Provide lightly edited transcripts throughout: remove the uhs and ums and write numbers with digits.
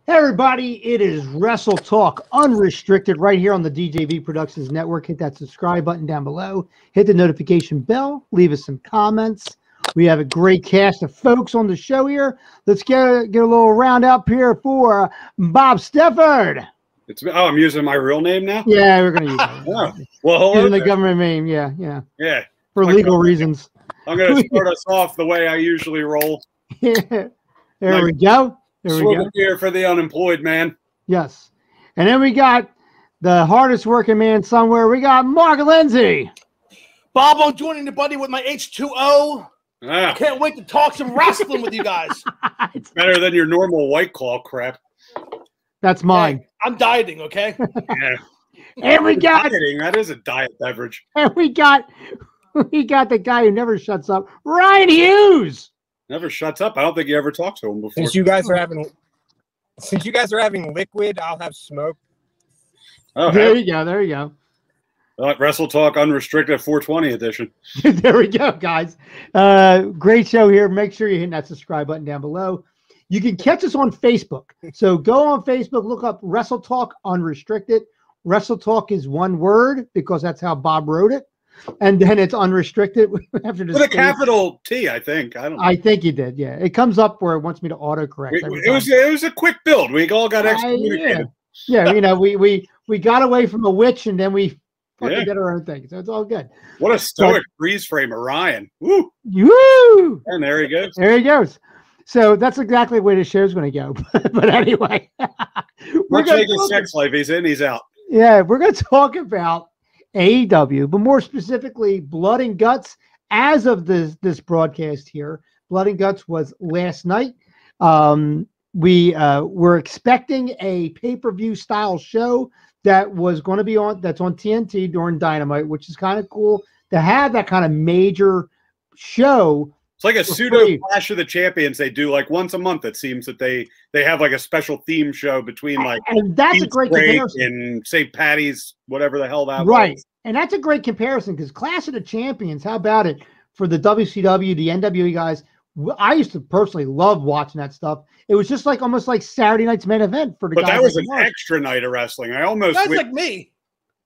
Hey everybody, it is Wrestle Talk Unrestricted right here on the DJV Productions Network. Hit that subscribe button down below. Hit the notification bell. Leave us some comments. We have a great cast of folks on the show here. Let's get a little round up here for Bob Stefford. I'm using my real name now? Yeah, we're going to use that. Oh, well, hello. Using the government name, yeah. Yeah. For legal reasons. I'm going to start us off the way I usually roll. Yeah. There we go. Swivel gear for the unemployed, man. Yes. And then we got the hardest working man somewhere. We got Mark Lindsay. Bob, I'm joining the buddy with my H2O. Ah. Can't wait to talk some wrestling with you guys. It's better than your normal White Claw crap. That's mine. Hey, I'm dieting, okay? Yeah. And we got dieting. That is a diet beverage. And we got the guy who never shuts up, Ryan Hughes. Never shuts up. I don't think you ever talked to him before. Since you guys are having liquid, I'll have smoke. Oh, there you go. Wrestle Talk Unrestricted 420 edition. There we go, guys. Great show here. Make sure you hit that subscribe button down below. You can catch us on Facebook. So go on Facebook, look up Wrestle Talk Unrestricted. Wrestle Talk is one word because that's how Bob wrote it. And then it's unrestricted after the with a capital T, I think. I think you did, yeah. It comes up where it wants me to autocorrect. It was a quick build. We all got excommunicated. Yeah, you know, we got away from a witch and then we fucking did our own thing. So it's all good. What a stoic freeze frame of Ryan. Woo! Woo! And there he goes. There he goes. So that's exactly the way the show's going to go. But anyway, we're going to take his sex life. He's in, he's out. Yeah, we're going to talk about AEW, but more specifically, Blood and Guts. As of this broadcast here, Blood and Guts was last night. We were expecting a pay-per-view style show that was going to be that's on TNT during Dynamite, which is kind of cool to have that kind of major show. It's like a pseudo Clash of the Champions they do like once a month. It seems that they have like a special theme show between like and that's a great comparison. And St. Patty's, whatever the hell that was. And that's a great comparison because Clash of the Champions, how about it for the WCW, the NWA guys? I used to personally love watching that stuff. It was just like almost like Saturday night's main event for the guys. But that was an extra night of wrestling. I almost guys like me.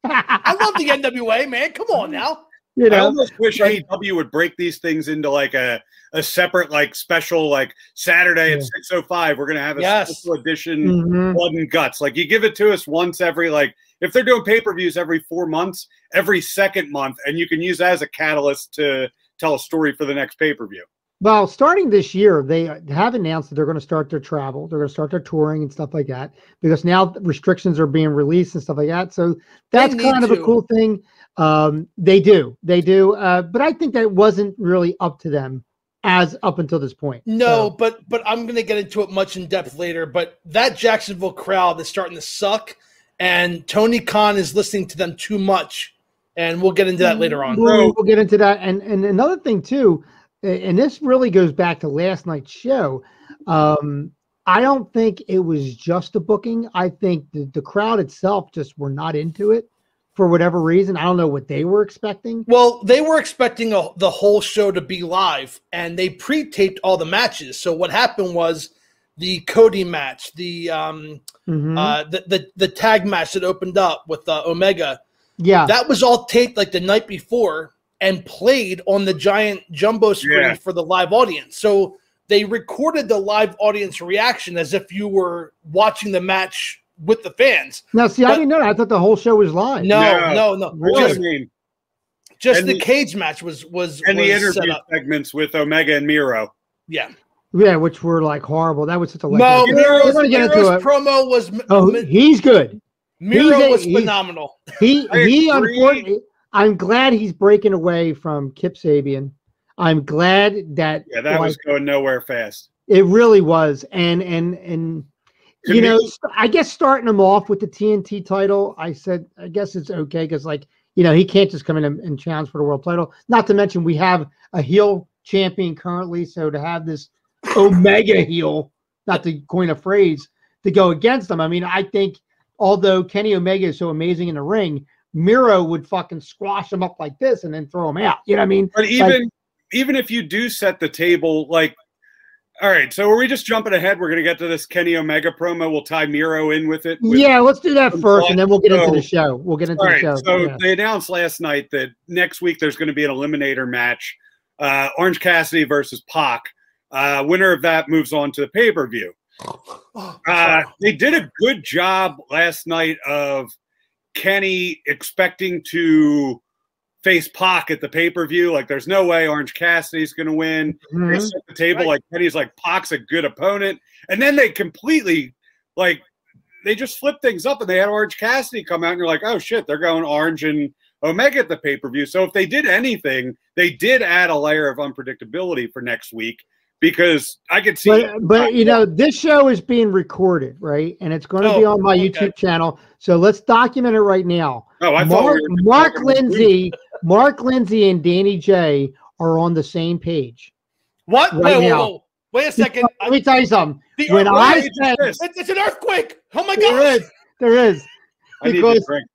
I love the NWA, man. Come on now. You know, I almost wish AEW would break these things into like a separate like special like Saturday at 6:05. We're gonna have a special edition Blood and Guts. Like you give it to us once every like if they're doing pay-per-views every 4 months, every second month, and you can use that as a catalyst to tell a story for the next pay-per-view. Well, starting this year, they have announced that they're going to start their travel. They're going to start their touring and stuff like that because now restrictions are being released and stuff like that. So that's kind of a cool thing. They do. But I think that wasn't really up to them as up until this point. No, but I'm going to get into it much in depth later. But that Jacksonville crowd is starting to suck, and Tony Khan is listening to them too much. And we'll get into that later on. We'll get into that. And another thing too, and this really goes back to last night's show. I don't think it was just a booking. I think the crowd itself just were not into it for whatever reason. I don't know what they were expecting. Well, they were expecting the whole show to be live, and they pre-taped all the matches. So what happened was the Cody match, the tag match that opened up with Omega. Yeah, that was all taped like the night before and played on the giant jumbo screen for the live audience. So they recorded the live audience reaction as if you were watching the match with the fans. Now, see, I didn't know that. I thought the whole show was live. No. Really? Just the cage match was and the interview segments with Omega and Miro. Yeah, which were like horrible. That was such a Miro's promo was. He's good. Miro was phenomenal. He unfortunately. I'm glad he's breaking away from Kip Sabian. I'm glad that was going nowhere fast. It really was, and you know, I guess starting him off with the TNT title, I said I guess it's okay because like you know he can't just come in and challenge for the world title. Not to mention we have a heel champion currently, so to have this Omega heel, not to coin a phrase, to go against him. I mean, I think although Kenny Omega is so amazing in the ring, Miro would fucking squash him up like this and then throw him out. You know what I mean? But even if you do set the table, like All right, so are we just jumping ahead? We're going to get to this Kenny Omega promo. We'll tie Miro in with it. Yeah, let's do that first, and then we'll get into the show. We'll get into the show. So they announced last night that next week there's going to be an eliminator match, Orange Cassidy versus Pac. Winner of that moves on to the pay-per-view. They did a good job last night of Kenny expecting to face Pac at the pay-per-view. Like, there's no way Orange Cassidy's going to win. They set the table like Kenny's like, Pac's a good opponent. And then they completely, like, they just flipped things up and they had Orange Cassidy come out and you're like, oh, shit, they're going Orange and Omega at the pay-per-view. So if they did anything, they did add a layer of unpredictability for next week because I could see. But you know, this show is being recorded, right? And it's going to be on my YouTube channel. So let's document it right now. Oh, I thought Mark Lindsay and Danny J are on the same page. What? Right now. Whoa. Wait a second. Let me tell you something. When I said it's an earthquake. Oh my God. There is.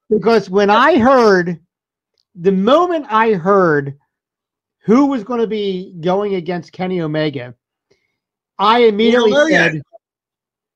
Because when I heard, the moment I heard who was going to be going against Kenny Omega, I immediately said,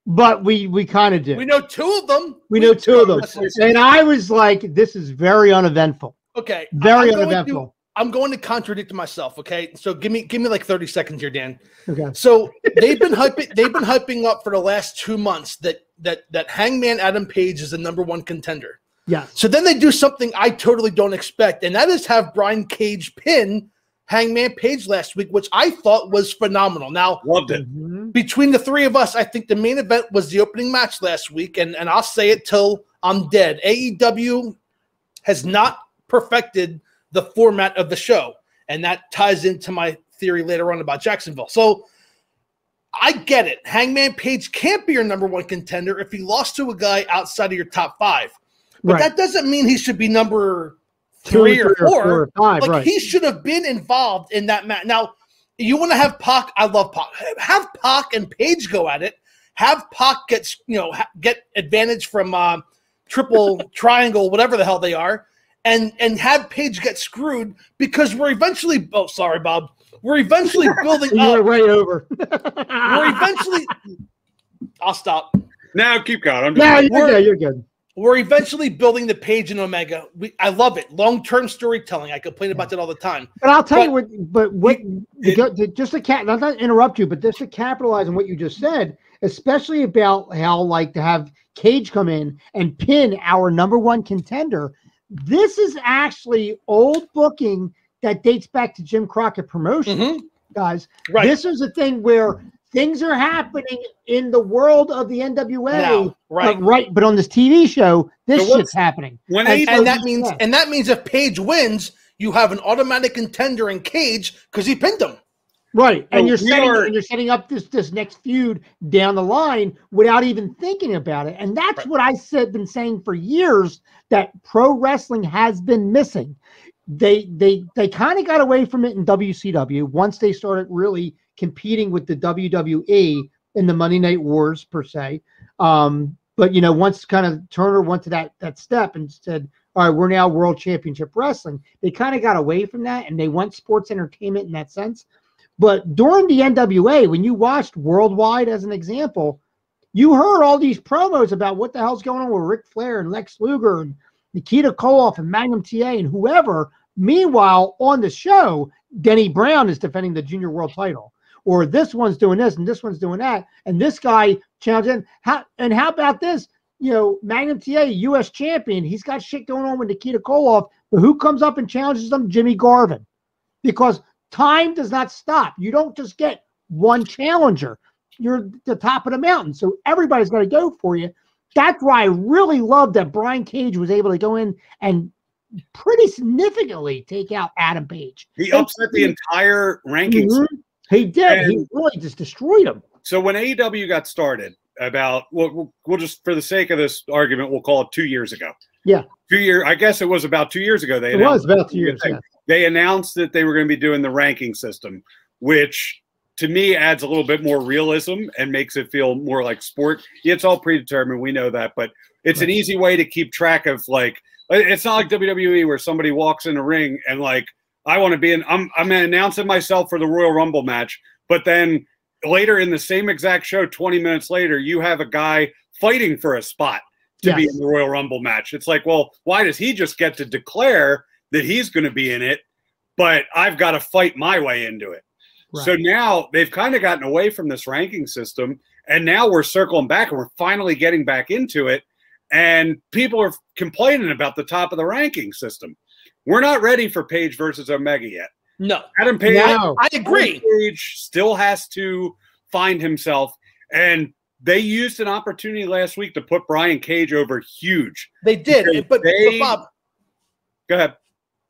but we kind of did. We know two of them. We know two of them. And I was like, this is very uneventful. Okay. Very uneventful. I'm going to contradict myself, okay? So give me like 30 seconds here, Dan. Okay. So they've been hyping up for the last 2 months that Hangman Adam Page is the #1 contender. Yeah. So then they do something I totally don't expect, and that is have Brian Cage pin Hangman Page last week, which I thought was phenomenal. Now, loved it. Between the three of us, I think the main event was the opening match last week, and I'll say it till I'm dead. AEW has not perfected the format of the show, and that ties into my theory later on about Jacksonville. So I get it. Hangman Page can't be your #1 contender if he lost to a guy outside of your top 5. But that doesn't mean he should be number 3 or 4 or 5. Like, he should have been involved in that match. Now, you want to have Pac? I love Pac. Have Pac and Page go at it. Have Pac get advantage from triple triangle, whatever the hell they are, and have Page get screwed because we're eventually. Oh, sorry, Bob. We're eventually building up. You're right over. We're eventually. I'll stop. Now keep going. You're good. We're eventually building the Page and Omega. I love it. Long-term storytelling. I complain about that all the time. But I'll tell you just to interrupt you, but just to capitalize on what you just said, especially about how, like, to have Cage come in and pin our #1 contender. This is actually old booking that dates back to Jim Crockett Promotions, guys. Right. This is a thing where things are happening in the world of the NWA, but on this TV show, this shit's happening. And that means if Page wins, you have an automatic contender in Cage because he pinned him. Right, and you're setting up this next feud down the line without even thinking about it, and that's what I been saying for years that pro wrestling has been missing. They kind of got away from it in WCW once they started really competing with the WWE in the Monday Night Wars per se. But once kind of Turner went to that step and said, all right, we're now World Championship Wrestling, they kind of got away from that and they went sports entertainment in that sense. But during the NWA, when you watched Worldwide as an example, you heard all these promos about what the hell's going on with Ric Flair and Lex Luger and Nikita Koloff and Magnum TA and whoever. Meanwhile, on the show, Denny Brown is defending the Junior World title. Or this one's doing this and this one's doing that. And this guy challenging. How about this? Magnum TA, U.S. champion. He's got shit going on with Nikita Koloff. But who comes up and challenges him? Jimmy Garvin. Because time does not stop. You don't just get one challenger. You're the top of the mountain. So everybody's going to go for you. That's why I really love that Brian Cage was able to go in and pretty significantly take out Adam Page. He upset the entire rankings. He did. And he really just destroyed him. So when AEW got started, about we'll just for the sake of this argument, we'll call it 2 years ago. Yeah, 2 years. I guess it was about 2 years ago. It was about 2 years. Yeah. They announced that they were going to be doing the ranking system, which to me adds a little bit more realism and makes it feel more like sport. Yeah, it's all predetermined. We know that, but it's an easy way to keep track of, like, it's not like WWE where somebody walks in a ring and, like, I want to be in. I'm announcing myself for the Royal Rumble match, but then later in the same exact show, 20 minutes later, you have a guy fighting for a spot to be in the Royal Rumble match. It's like, well, why does he just get to declare that he's going to be in it, but I've got to fight my way into it? Right. So now they've kind of gotten away from this ranking system, and now we're circling back, and we're finally getting back into it, and people are complaining about the top of the ranking system. We're not ready for Page versus Omega yet. No. Adam Page, no. I agree. Adam Page still has to find himself, and they used an opportunity last week to put Brian Cage over huge. They did, but Bob, go ahead.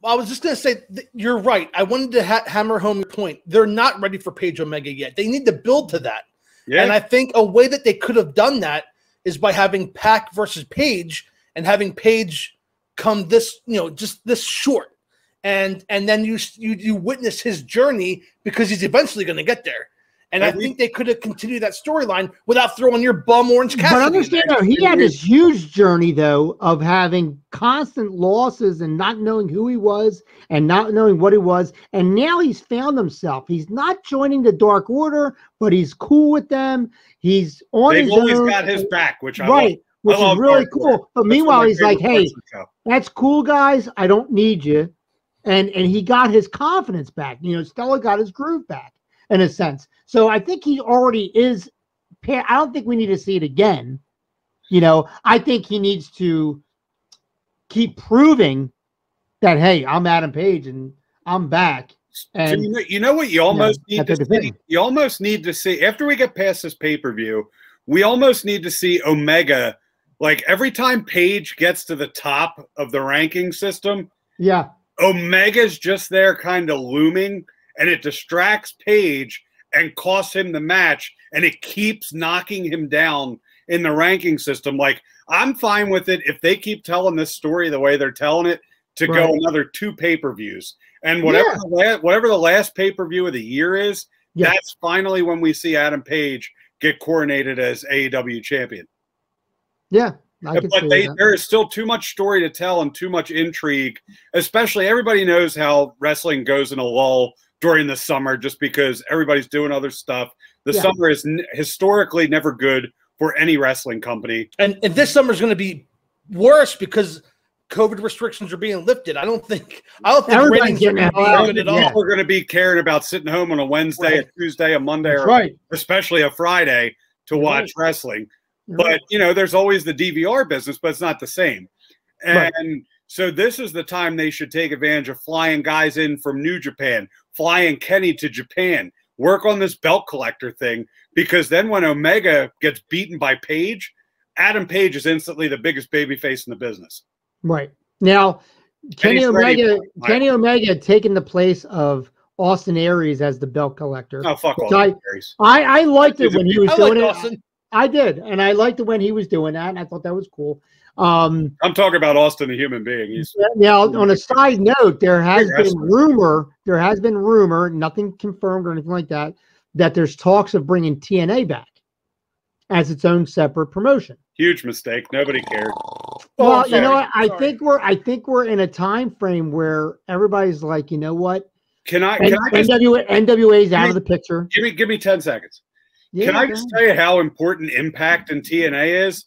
I was just going to say, you're right. I wanted to hammer home your point. They're not ready for Page Omega yet. They need to build to that. Yeah. And I think a way that they could have done that is by having Pac versus Page and having Page come this, just this short. And then you witness his journey because he's eventually going to get there. And I think they could have continued that storyline without throwing your bum Orange Cassidy. But understand, though, he had this huge journey, though, of having constant losses and not knowing who he was and not knowing what he was. And now he's found himself. He's not joining the Dark Order, but he's cool with them. He's on his own. They've always got his back, which I love. Which is really cool. But meanwhile, he's like, hey, that's cool, guys. I don't need you. And he got his confidence back. Stella got his groove back in a sense. So I think he already is. I don't think we need to see it again. I think he needs to keep proving that, hey, I'm Adam Page and I'm back. And so you know what you almost need to see? You almost need to see, after we get past this pay-per-view, we almost need to see Omega, like every time Page gets to the top of the ranking system, Omega's just there kind of looming, and it distracts Page and costs him the match, and it keeps knocking him down in the ranking system. Like, I'm fine with it if they keep telling this story the way they're telling it to go another 2 pay-per-views. And whatever the last pay-per-view of the year is, that's finally when we see Adam Page get coronated as AEW champion. Yeah. But there is still too much story to tell and too much intrigue, especially everybody knows how wrestling goes in a lull during the summer just because everybody's doing other stuff. The summer is historically never good for any wrestling company. And this summer is going to be worse because COVID restrictions are being lifted. I don't think ratings are going to be good at all. We're going to be caring about sitting home on a Wednesday, a Tuesday, a Monday, or especially a Friday to watch wrestling. But, there's always the DVR business, but it's not the same. And so this is the time they should take advantage of flying guys in from New Japan, flying Kenny to Japan, work on this belt collector thing, because then when Omega gets beaten by Page, Adam Page is instantly the biggest babyface in the business. Right. Now, Kenny Omega taking the place of Austin Aries as the belt collector. Oh, fuck Austin Aries. I liked it when he was doing it. Austin. I did, and I liked it when he was doing that, and I thought that was cool. I'm talking about Austin, the human being. Now, on a side note, there has been rumor, nothing confirmed or anything like that, that there's talks of bringing TNA back as its own separate promotion. Huge mistake. Nobody cared. Well, you know what? I think we're in a time frame where everybody's like, you know what? NWA's out of the picture. Give me 10 seconds. Can I just tell you how important Impact and TNA is?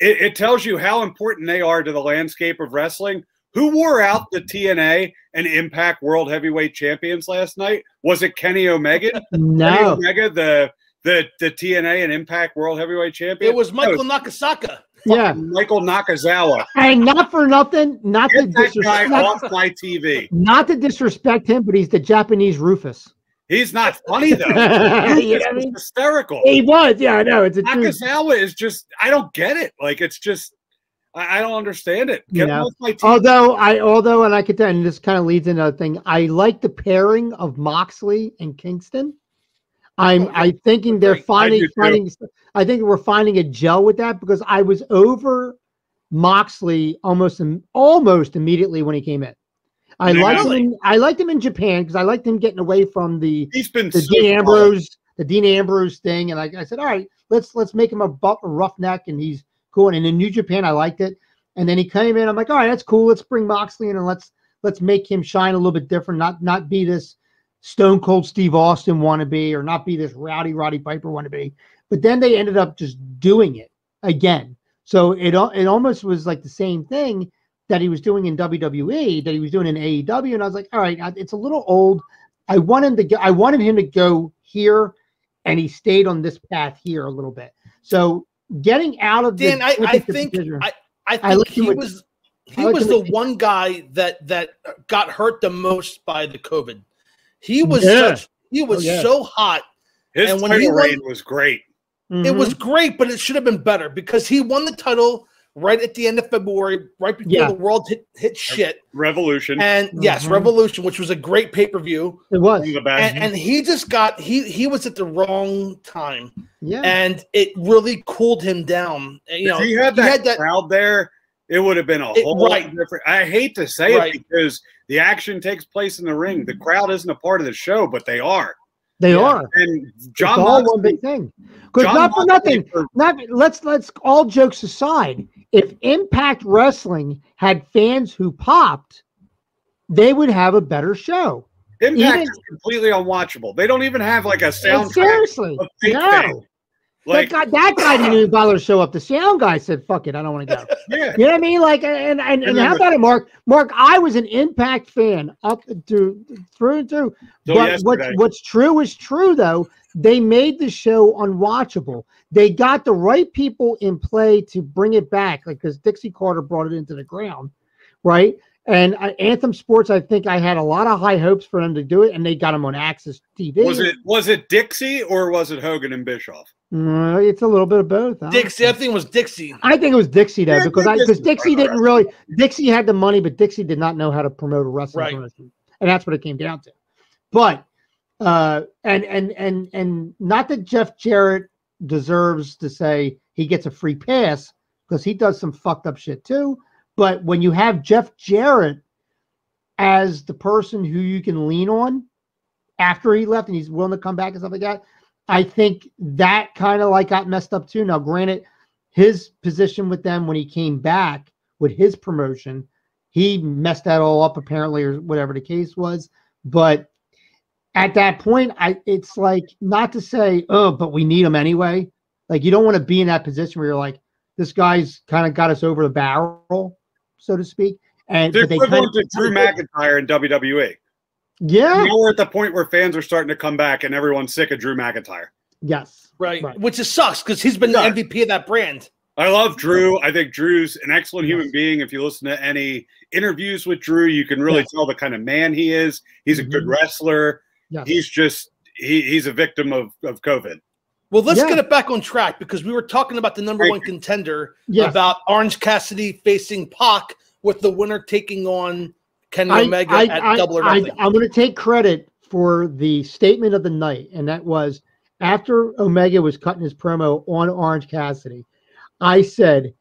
It tells you how important they are to the landscape of wrestling. Who wore out the TNA and Impact World Heavyweight Champions last night? Was it Kenny Omega? No. Kenny Omega, the TNA and Impact World Heavyweight Champion? It was Michael Nakasaka. Yeah. Michael Nakazawa. And not for nothing, not to disrespect off my TV. Not to disrespect him, but he's the Japanese Rufus. He's not funny though. He's hysterical. He was, I know. It's a Nakazawa is just, I don't get it. Like, it's just, I don't understand it. Get him off my TV. Although, and I could tell, and this kind of leads into another thing. I like the pairing of Moxley and Kingston. I'm thinking they're finding. I think we're finding a gel with that because I was over Moxley almost immediately when he came in. I liked him in Japan because I liked him getting away from the Dean Ambrose thing, and like I said, all right, let's make him a roughneck, and he's cool. And in New Japan, I liked it. And then he came in. I'm like, all right, that's cool. Let's bring Moxley in and let's make him shine a little bit different. Not be this Stone Cold Steve Austin wannabe or not be this rowdy Roddy Piper wannabe. But then they ended up just doing it again. So it almost was like the same thing that he was doing in WWE, that he was doing in AEW. And I was like, all right, it's a little old. I wanted him to go here, and he stayed on this path here a little bit. So getting out of Dan, I think he was the one guy that got hurt the most by the COVID. He was so hot. His title reign was great. It was great, but it should have been better because he won the title right at the end of February, right before the world hit shit. Revolution. And yes, Revolution, which was a great pay-per-view. It was. And he just got he was at the wrong time. Yeah. And it really cooled him down. You know, if he had that crowd there, it would have been a whole different. I hate to say it because the action takes place in the ring. The crowd isn't a part of the show, but they are. They are. And John it's all one big thing. Because not for nothing. Let's all jokes aside. If Impact Wrestling had fans who popped, they would have a better show. Impact is completely unwatchable. They don't even have like a sound. Seriously, no. Like that guy didn't even bother to show up. The sound guy said, "Fuck it, I don't want to go." Yeah, you know what I mean? Like, and how about it, Mark? Mark, I was an Impact fan up to through and through. But what's true is true, though. They made the show unwatchable. They got the right people in play to bring it back, like because Dixie Carter brought it into the ground, right? And Anthem Sports, I think I had a lot of high hopes for them to do it, and they got them on Access TV. Was it Dixie or was it Hogan and Bischoff? It's a little bit of both. Dixie, I think it was Dixie. I think it was Dixie though, because Dixie didn't really. Dixie had the money, but Dixie did not know how to promote a wrestling promotion, and that's what it came down to. But and not that Jeff Jarrett deserves to say he gets a free pass because he does some fucked up shit too. But when you have Jeff Jarrett as the person who you can lean on after he left and he's willing to come back and stuff like that, I think that kind of like got messed up too. Now, granted, his position with them when he came back with his promotion, he messed that all up apparently, or whatever the case was. But at that point, it's like not to say, oh, but we need him anyway. Like you don't want to be in that position where you're like, this guy's kind of got us over the barrel, so to speak. And they're equivalent to Drew McIntyre in WWE. Yeah. Now we're at the point where fans are starting to come back and everyone's sick of Drew McIntyre. Yes. Right. Which just sucks because he's been the MVP of that brand. I love Drew. I think Drew's an excellent human being. If you listen to any interviews with Drew, you can really tell the kind of man he is. He's a good wrestler. Yes. He's just he's a victim of COVID. Well, let's get it back on track because we were talking about the number one contender about Orange Cassidy facing Pac with the winner taking on Kenny Omega at Double or Nothing. I'm going to take credit for the statement of the night, and that was after Omega was cutting his promo on Orange Cassidy, I said,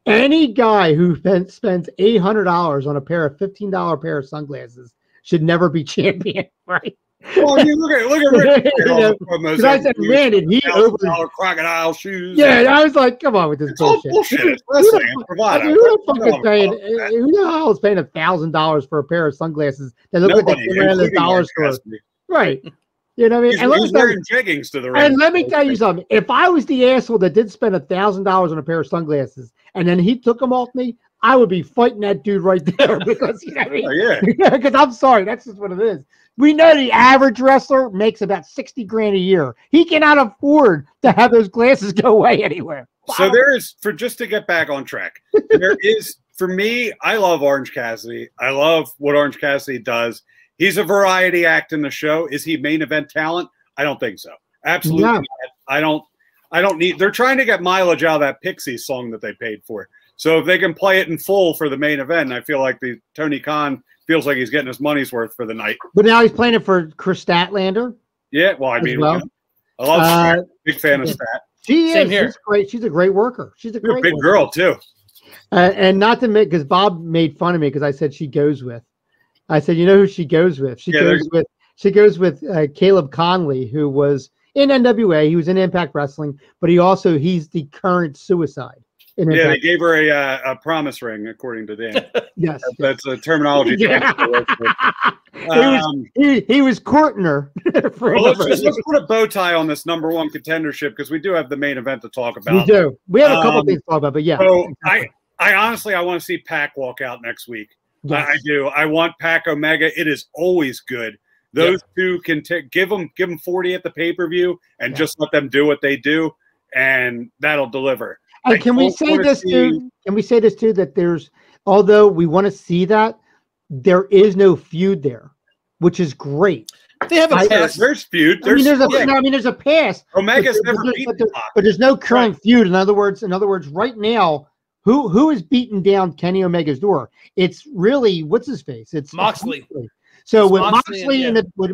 any guy who spends $800 on a pair of $15 pair of sunglasses should never be champion, right? Well, I mean, look at Rick. Because I said, man, did he over crocodile shoes? Yeah, I was like, come on with this bullshit. Bullshit. Who the hell is paying $1,000 for a pair of sunglasses that look like they came out of the dollar store? Right. You know what I mean? He's wearing jeggings to the ring. And let me tell you something. If I was the asshole that did spend $1,000 on a pair of sunglasses and then he took them off me, I would be fighting that dude right there because, you know what I mean? Yeah. Because I'm sorry, that's just what it is. We know the average wrestler makes about $60,000 a year. He cannot afford to have those glasses go away anywhere. So there is, just to get back on track, there is, for me, I love Orange Cassidy. I love what Orange Cassidy does. He's a variety act in the show. Is he main event talent? I don't think so. Absolutely not. I don't need, they're trying to get mileage out of that Pixies song that they paid for. So if they can play it in full for the main event, I feel like the Tony Khan feels like he's getting his money's worth for the night. But now he's playing it for Chris Statlander. Yeah, well, I mean, I love Stat. Big fan of Stat. She is. She's great. She's a great worker. She's a great big girl too. And not to make, because Bob made fun of me because I said she goes with. I said, you know who she goes with? She goes with Caleb Conley, who was in NWA. He was in Impact Wrestling, but he's the current Suicide. Yeah, they gave her a promise ring, according to Dan. Yes, that's a terminology. He was courting her. Well, let's put a bow tie on this #1 contendership because we do have the main event to talk about. We do. We have a couple things to talk about, but yeah. So I honestly want to see Pac walk out next week. Yes. I do. I want Pac Omega. It is always good. Those two can give them 40 at the pay-per-view and just let them do what they do, and that'll deliver. And can we say this too? Can we say this too? That there's, although we want to see that, there is no feud there, which is great. They have a past. There's feud. There's a past. Omega's never beaten Pac. But there's no current feud. In other words, right now, who is beating down Kenny Omega's door? It's really what's his face? It's Moxley. So with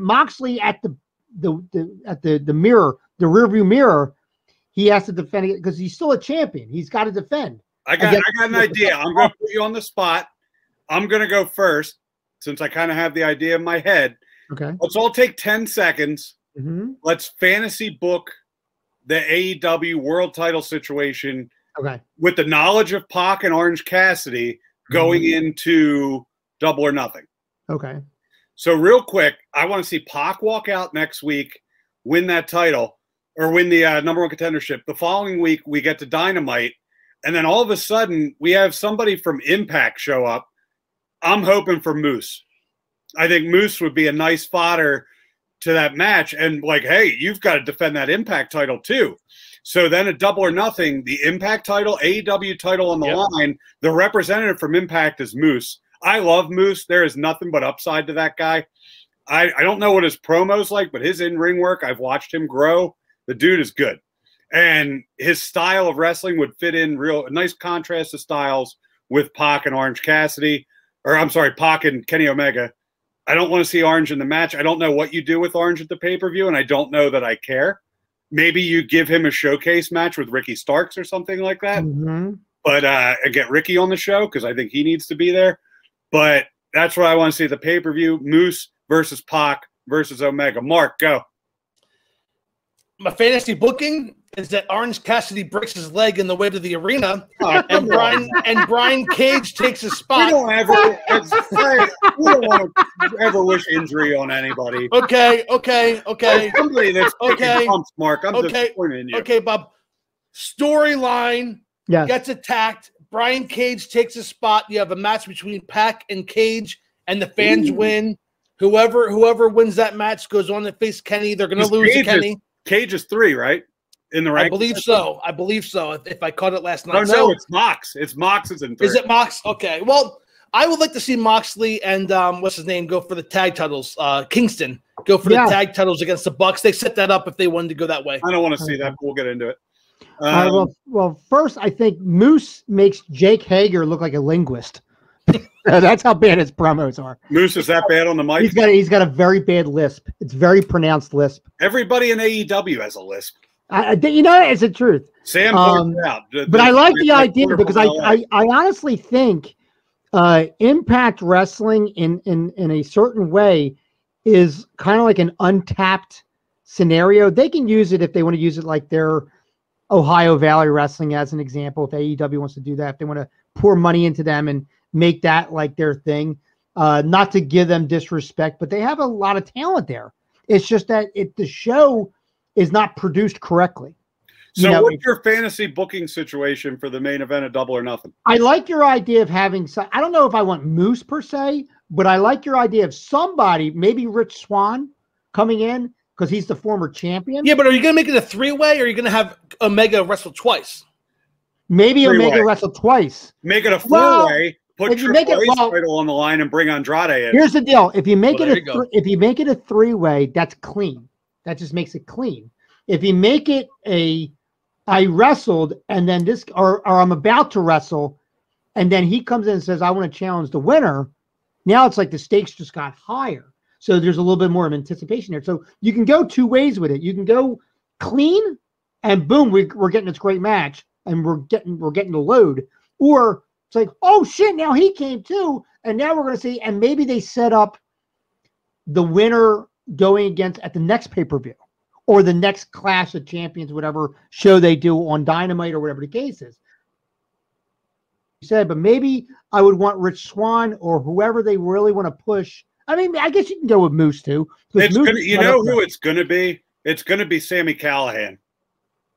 Moxley at the mirror, the rearview mirror, he has to defend it because he's still a champion. He's got to defend. I got an idea. I'm going to put you on the spot. I'm going to go first since I kind of have the idea in my head. Okay. Let's all take 10 seconds. Mm-hmm. Let's fantasy book the AEW world title situation. Okay. With the knowledge of Pac and Orange Cassidy going into Double or Nothing. Okay. So real quick, I want to see Pac walk out next week, win that title, or win the #1 contendership. The following week, we get to Dynamite, and then all of a sudden, we have somebody from Impact show up. I'm hoping for Moose. I think Moose would be a nice fodder to that match, and like, hey, you've got to defend that Impact title too. So then at Double or Nothing, the Impact title, AEW title on the line, the representative from Impact is Moose. I love Moose. There is nothing but upside to that guy. I don't know what his promo's like, but his in-ring work, I've watched him grow. The dude is good. And his style of wrestling would fit in a nice contrast of styles with Pac and Orange Cassidy. Or I'm sorry, Pac and Kenny Omega. I don't want to see Orange in the match. I don't know what you do with Orange at the pay-per-view, and I don't know that I care. Maybe you give him a showcase match with Ricky Starks or something like that. Mm-hmm. But get Ricky on the show because I think he needs to be there. But that's what I want to see at the pay-per-view. Moose versus Pac versus Omega. Mark, go. My fantasy booking is that Orange Cassidy breaks his leg in the way to the arena, and Brian Cage takes his spot. We don't want to ever wish injury on anybody. Okay. Somebody that's pumps, Mark. I'm disappointed in you. Okay, Bob. Storyline gets attacked. Brian Cage takes a spot. You have a match between Pac and Cage, and the fans win. Whoever wins that match goes on to face Kenny. They're going to lose to Kenny. Cage is 3, right? In the rank. I believe so. If I caught it last night. No, it's Mox. It's Mox is in 3. Is it Mox? Okay. Well, I would like to see Moxley and what's his name go for the tag titles. Kingston go for the tag titles against the Bucks. They set that up if they wanted to go that way. I don't want to see that, but we'll get into it. Well, first, I think Moose makes Jake Hager look like a linguist. That's how bad his promos are. Moose is that bad on the mic? He's got a very bad lisp. It's very pronounced lisp. Everybody in AEW has a lisp. It's the truth. Sam pointed out. But I like the idea because I honestly think Impact Wrestling in a certain way is kind of like an untapped scenario. They can use it if they want to use it like their Ohio Valley Wrestling as an example. If AEW wants to do that, if they want to pour money into them and make that like their thing, not to give them disrespect, but they have a lot of talent there. It's just that the show is not produced correctly. So what's your fantasy booking situation for the main event of Double or Nothing? I like your idea of having I don't know if I want Moose per se, but I like your idea of somebody, maybe Rich Swann coming in because he's the former champion. Yeah, but are you going to make it a 3-way or are you going to have Omega wrestle twice? Maybe Omega wrestle twice. Make it a 4-way. Put Triple H's title on the line and bring Andrade in. Here's the deal: if you make it a 3-way, that's clean. That just makes it clean. If you make it I wrestled and then or I'm about to wrestle, and then he comes in and says I want to challenge the winner. Now it's like the stakes just got higher, so there's a little bit more of anticipation there. So you can go 2 ways with it. You can go clean, and boom, we're getting this great match, and we're getting the load, or it's like, oh shit, now he came too, and now we're going to see, and maybe they set up the winner going against at the next pay-per-view or the next Clash of Champions, whatever show they do on Dynamite or whatever the case is. said, but maybe I would want Rich Swann or whoever they really want to push. I mean, I guess you can go with Moose too. It's Moose you know who it's going to be? It's going to be Sami Callihan.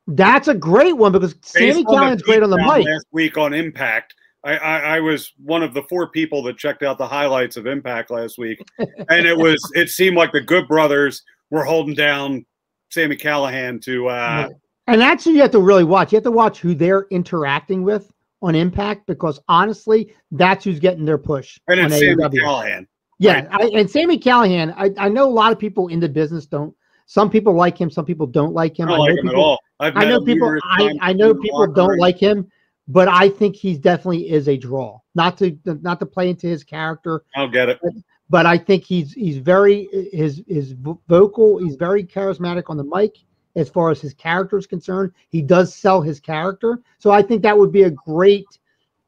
That's a great one because Sami Callihan's great on the mic. Last week on Impact, I was one of the 4 people that checked out the highlights of Impact last week, and it seemed like the Good Brothers were holding down Sami Callihan to. And that's who you have to really watch. You have to watch who they're interacting with on Impact because honestly, that's who's getting their push. And it's Sami Callihan. Yeah, right. And Sami Callihan, I know a lot of people in the business don't. Some people like him, some people don't like him. I don't like him at all. I know people don't like him, but I think he definitely is a draw. Not to play into his character. I'll get it. But I think he's very his vocal. He's very charismatic on the mic. As far as his character is concerned, he does sell his character. So I think that would be a great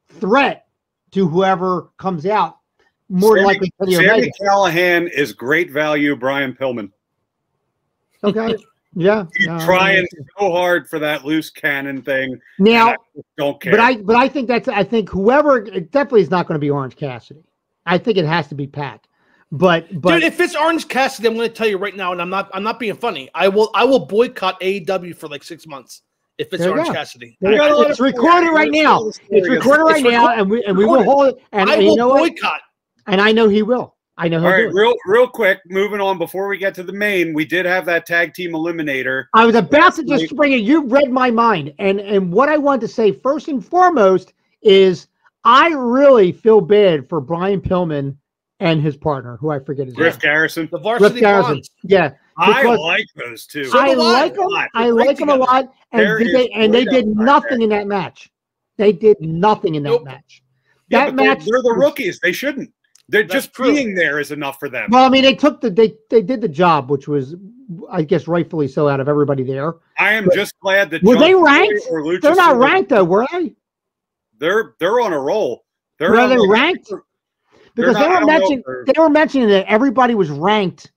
threat to whoever comes out. More likely, Sami Callihan is great value. Brian Pillman. Okay. Yeah. He's trying so hard for that loose cannon thing. Now, don't care. But I think whoever it definitely is not going to be Orange Cassidy. I think it has to be Pac. But dude, if it's Orange Cassidy, I'm going to tell you right now, and I'm not being funny. I will boycott AEW for like 6 months if it's Orange Cassidy. It's recorded right now. It's recorded right now, and we will hold it. And I will boycott. And I know he will. I know. All right, real quick, moving on before we get to the main, we did have that tag team eliminator. I was about to just bring it. You read my mind, and what I wanted to say first and foremost is I really feel bad for Brian Pillman and his partner, who I forget his name. Griff Garrison. The Varsity Blondes. Yeah. I like those two. I like them. I like them a lot. And they did nothing in that match. They did nothing in that match. Yeah, that match. They're the rookies. They shouldn't. They're just being there is enough for them. Well, I mean, they did the job, which was, I guess, rightfully so out of everybody there. I am just glad that were they ranked? They're not ranked though, were they? They're on a roll. Were they ranked? Because they were mentioning that everybody was ranked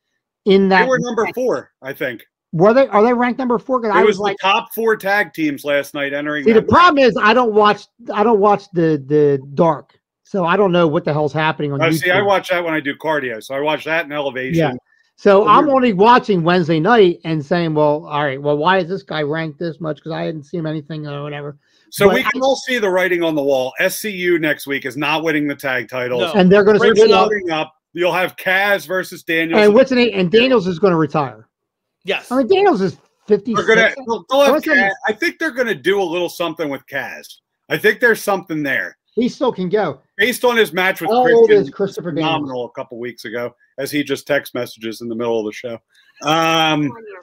in that. They were number 4, I think. Were they? Are they ranked number 4? Because I was like top 4 tag teams last night entering. See, the problem is I don't watch the dark, so I don't know what the hell's happening on YouTube. See, I watch that when I do cardio, so I watch that in Elevation. Yeah. So I'm only watching Wednesday night and saying, well, all right, well, why is this guy ranked this much? Because I hadn't seen him anything or whatever. So we can all see the writing on the wall. SCU next week is not winning the tag titles. No. And they're going to start up. You'll have Kaz versus Daniels. And what's the name? And Daniels is going to retire. Yes. I mean, Daniels is 56. I think they're going to do a little something with Kaz. I think there's something there. He still can go. Based on his match with Christopher phenomenal a couple weeks ago, as he just text messages in the middle of the show.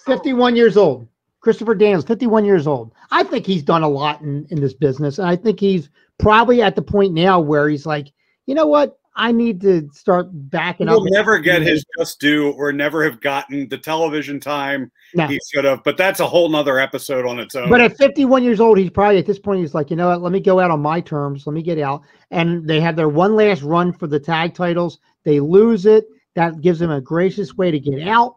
51 years old. Christopher Daniels, 51 years old. I think he's done a lot in this business. And I think he's probably at the point now where he's like, you know what? I need to start backing up. He'll never get his just due or never have gotten the television time he should have. But that's a whole nother episode on its own. But at 51 years old, he's probably at this point, he's like, you know what? Let me go out on my terms. Let me get out. And they have their one last run for the tag titles. They lose it. That gives them a gracious way to get out.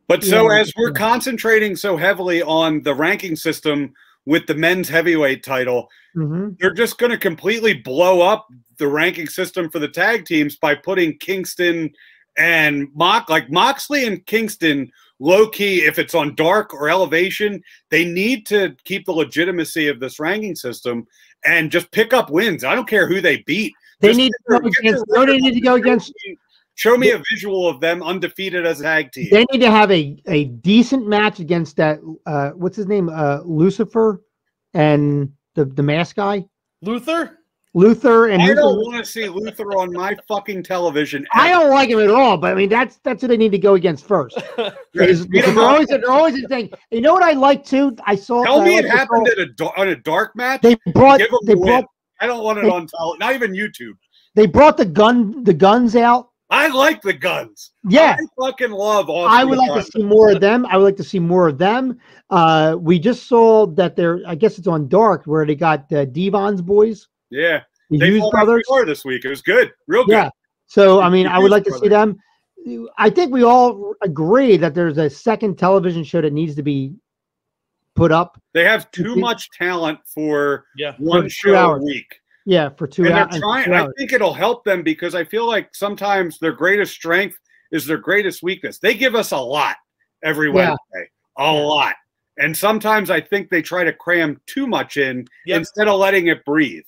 But so as we're concentrating so heavily on the ranking system with the men's heavyweight title, they're just going to completely blow up the ranking system for the tag teams by putting Kingston and Moxley and Kingston low key. If it's on Dark or Elevation, they need to keep the legitimacy of this ranking system and just pick up wins. I don't care who they beat. They need to go against. Show me a visual of them undefeated as a tag team. They need to have a decent match against that. What's his name? Lucifer and the mask guy. Luther. And I don't want to see Luther on my fucking television. I don't like him at all. But I mean, that's what they need to go against first. They're always saying. You know what I like too? I saw. Tell me it happened on a dark match. They brought. I don't want it on television. Not even YouTube. They brought the guns out. I like the guns. Yeah. I fucking love all I would like to see more of them. We just saw that I guess it's on Dark where they got Devon's boys. Yeah. The Hughes brothers this week. It was good. Real good. Yeah. So, I mean, I would like to see them. I think we all agree that there's a second television show that needs to be put up. They have too much talent for one show a week. Yeah, for 2 hours. I think it'll help them because I feel like sometimes their greatest strength is their greatest weakness. They give us a lot every Wednesday, a lot. And sometimes I think they try to cram too much in instead of letting it breathe.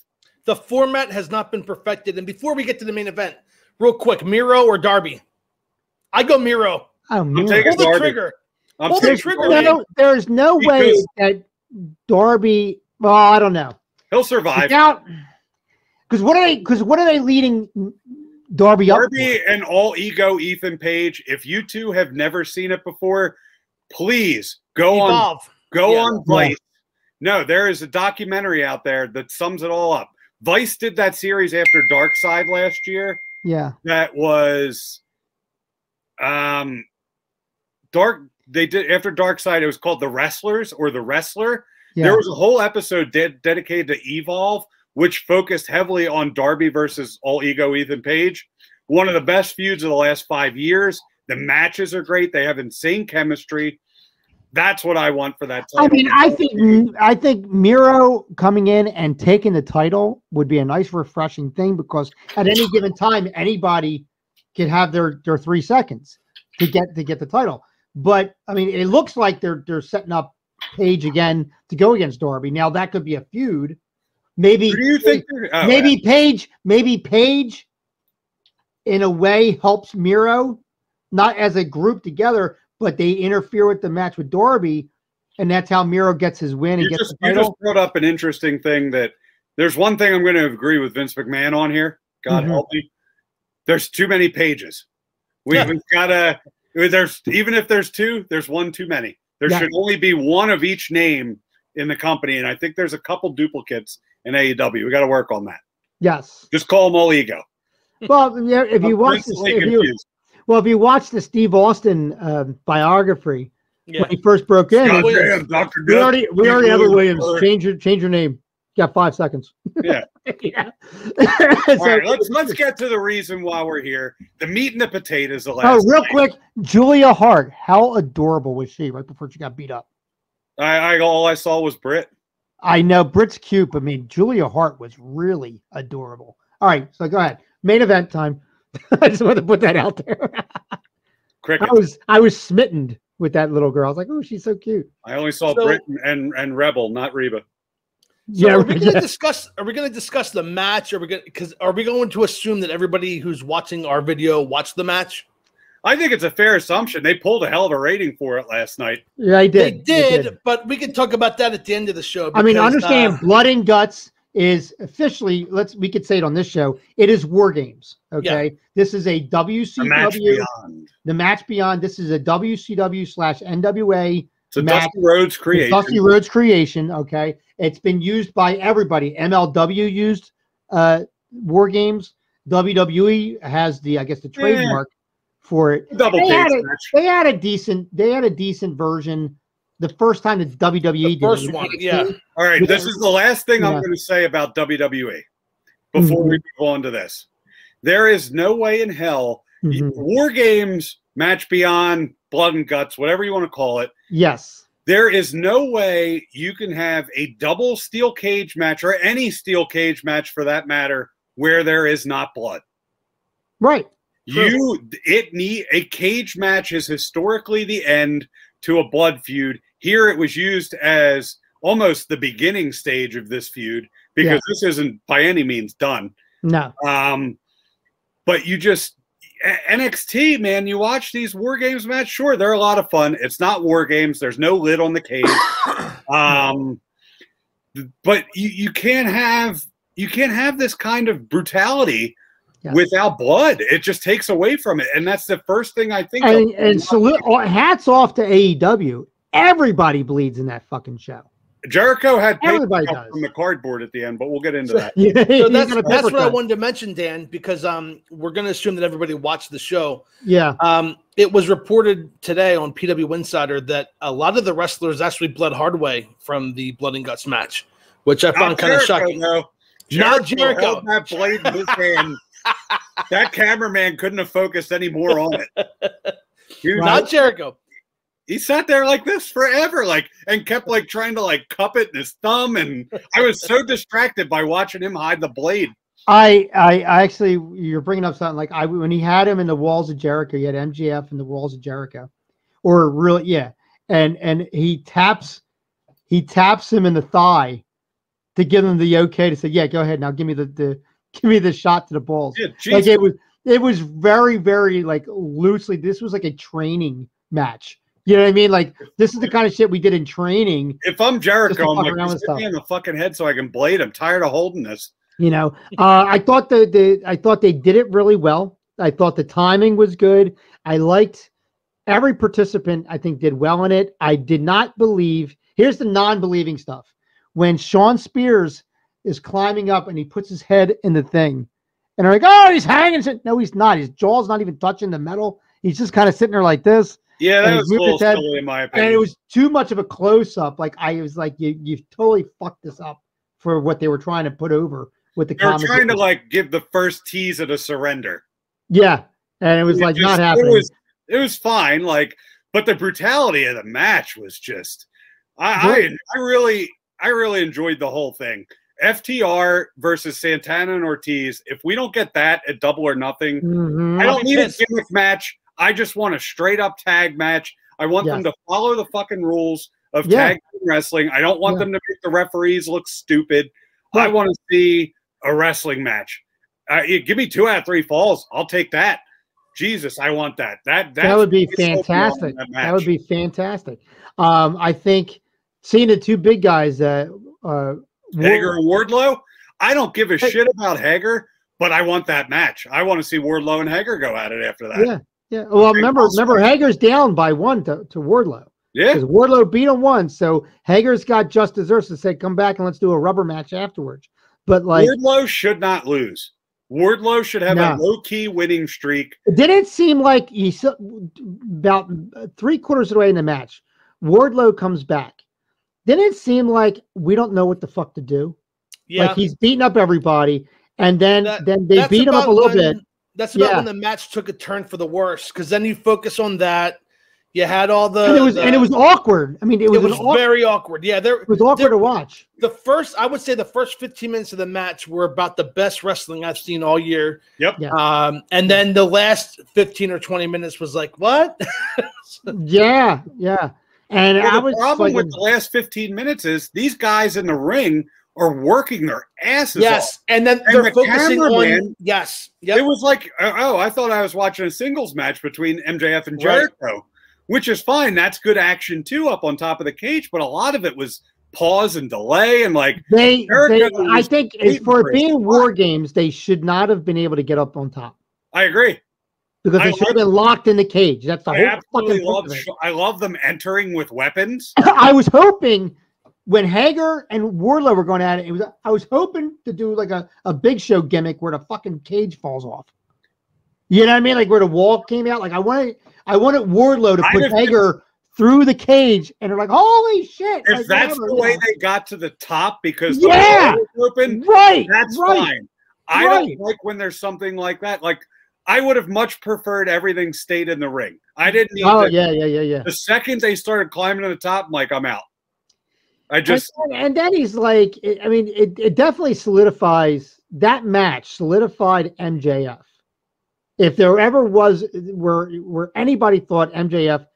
The format has not been perfected. And before we get to the main event, real quick, Miro or Darby? I go Miro. Oh, Miro. Pull the trigger. Pull the trigger. There's no way that Darby. Well, I don't know. He'll survive. Because what are they leading Darby up? Darby and All Ego Ethan Page. If you two have never seen it before, please go on Vice. No, there is a documentary out there that sums it all up. Vice did that series after Dark Side last year. Yeah, that was Dark. They did after Dark Side. It was called The Wrestlers or The Wrestler. Yeah. There was a whole episode dedicated to Evolve, which focused heavily on Darby versus All Ego Ethan Page. One of the best feuds of the last 5 years. The matches are great. They have insane chemistry. That's what I want for that title. I mean, I think Miro coming in and taking the title would be a nice, refreshing thing because at any given time, anybody can have their 3 seconds to get the title. But I mean, it looks like they're setting up Page again to go against Darby. Now that could be a feud. Maybe do you think maybe Page in a way helps Miro, not as a group together, but they interfere with the match with Darby, and that's how Miro gets his win and gets the title. You just brought up an interesting thing that there's one thing I'm going to agree with Vince McMahon on here. God help me. There's too many Pages. We've got to. There's even if there's 2, there's 1 too many. There should only be 1 of each name in the company, and I think there's a couple duplicates in AEW. We got to work on that. Yes. Just call them All Ego. Well, yeah, if you watch if you watch the Steve Austin biography when he first broke in, Dr. we already have a Williams. Change your name. You got 5 seconds. Yeah. All right, let's get to the reason why we're here. The meat and the potatoes. The last. Real quick, Julia Hart. How adorable was she right before she got beat up? All I saw was Britt. I know Britt's cute, but I mean Julia Hart was really adorable. All right, so go ahead. Main event time. I just wanted to put that out there. I was smitten with that little girl. I was like, oh, she's so cute. I only saw Britt and Rebel, not Reba. So are we going to discuss the match? Are we going to assume that everybody who's watching our video watched the match? I think it's a fair assumption. They pulled a hell of a rating for it last night. Yeah, they did. But we can talk about that at the end of the show. Because, I mean, understand Blood and Guts is officially, we could say it on this show, it is War Games. Okay. Yeah. This is a WCW. The match beyond. This is a WCW/NWA. It's a match. Dusty Rhodes creation. Dusty Rhodes creation. Okay. It's been used by everybody. MLW used War Games. WWE has the trademark for it. They had a decent version the first time the WWE did first one. Yeah. All right. This is the last thing I'm going to say about WWE before we move on to this. There is no way in hell War Games, Match Beyond, Blood and Guts, whatever you want to call it. Yes. There is no way you can have a double steel cage match or any steel cage match for that matter where there is not blood. Right. A cage match is historically the end to a blood feud. Here it was used as almost the beginning stage of this feud because this isn't by any means done. No. But NXT, man, you watch these War Games match. Sure, they're a lot of fun. It's not War Games. There's no lid on the cage. But you can't have this kind of brutality without blood. It just takes away from it, and that's the first thing I think. And hats off to AEW. Everybody bleeds in that fucking show. Jericho had paper from the cardboard at the end, but we'll get into that. So that's what I wanted to mention, Dan, because we're going to assume that everybody watched the show. Yeah. It was reported today on PW Insider that a lot of the wrestlers actually bled hard way from the Blood and Guts match, which I found kind of shocking. No. Not Jericho. That blade in his hand. That cameraman couldn't have focused any more on it. Not Jericho. he sat there like this forever, like, and kept like trying to like cup it in his thumb, and I was so distracted by watching him hide the blade. I actually, you're bringing up something like when he had him in the Walls of Jericho, he had MJF in the Walls of Jericho, or really, yeah, and he taps him in the thigh to give him the okay to say, yeah, go ahead now, give me the shot to the balls. Yeah, like it was very, very like loosely. This was like a training match. You know what I mean? Like this is the kind of shit we did in training. If I'm Jericho, I'm like, just hit me in the fucking head so I can blade. I'm tired of holding this. You know, I thought they did it really well. I thought the timing was good. I liked every participant. I think did well in it. I did not believe. Here's the non-believing stuff. When Sean Spears is climbing up and he puts his head in the thing, and they're like, "Oh, he's hanging." No, he's not. His jaw's not even touching the metal. He's just kind of sitting there like this. Yeah, that was a little silly in my opinion. And it was too much of a close-up. Like I was like, you totally fucked this up for what they were trying to put over with the comments. They were trying to like give the first tease of a surrender. Yeah, and it was like not happening. It was fine, like, but the brutality of the match was just. I really enjoyed the whole thing. FTR versus Santana and Ortiz. If we don't get that at Double or Nothing, I don't need a gimmick match. I just want a straight up tag match. I want them to follow the fucking rules of tag wrestling. I don't want them to make the referees look stupid. I want to see a wrestling match. Give me 2 out of 3 falls. I'll take that. Jesus, I want that. That would be fantastic. That would be fantastic. I think seeing the 2 big guys, Hager and Wardlow. I don't give a shit about Hager, but I want that match. I want to see Wardlow and Hager go at it after that. Yeah. Yeah. Well, remember Hager's down by 1 to Wardlow. Yeah. Because Wardlow beat him once, so Hager's got just desserts to say, come back and let's do a rubber match afterwards. But like Wardlow should not lose. Wardlow should have a low-key winning streak. It didn't seem like he's about 3/4 of the way in the match. Wardlow comes back. Didn't it seem like we don't know what the fuck to do? Yeah. Like he's beating up everybody, and then they beat him up a little bit. That's about when the match took a turn for the worse, because then you focus on that. You had all the and it was awkward. I mean, it was very awkward. Yeah, it was awkward to watch. I would say the first 15 minutes of the match were about the best wrestling I've seen all year. Yep. Yeah. And then the last 15 or 20 minutes was like, what? Yeah. And the problem with the last 15 minutes is these guys in the ring are working their asses off. And then they're focusing on It was like, I thought I was watching a singles match between MJF and Jericho, which is fine. That's good action too, up on top of the cage. But a lot of it was pause and delay, and like I think for being War Games, they should not have been able to get up on top. I agree. Because they should have been locked in the cage. That's the whole fucking point. I love them entering with weapons. I was hoping when Hager and Wardlow were going at it, I was hoping to do like a Big Show gimmick where the fucking cage falls off. You know what I mean? Like where the wall came out. Like I wanted Wardlow to put Hager through the cage, and they're like, "Holy shit!" If like, that's the way they got to the top because the wall was open, that's fine. I don't like when there's something like that. Like I would have much preferred everything stayed in the ring. I didn't need yeah. The second they started climbing to the top, I'm like, I'm out. And then he's like, I mean, it definitely solidifies that match, solidified MJF. If there ever was where anybody thought MJF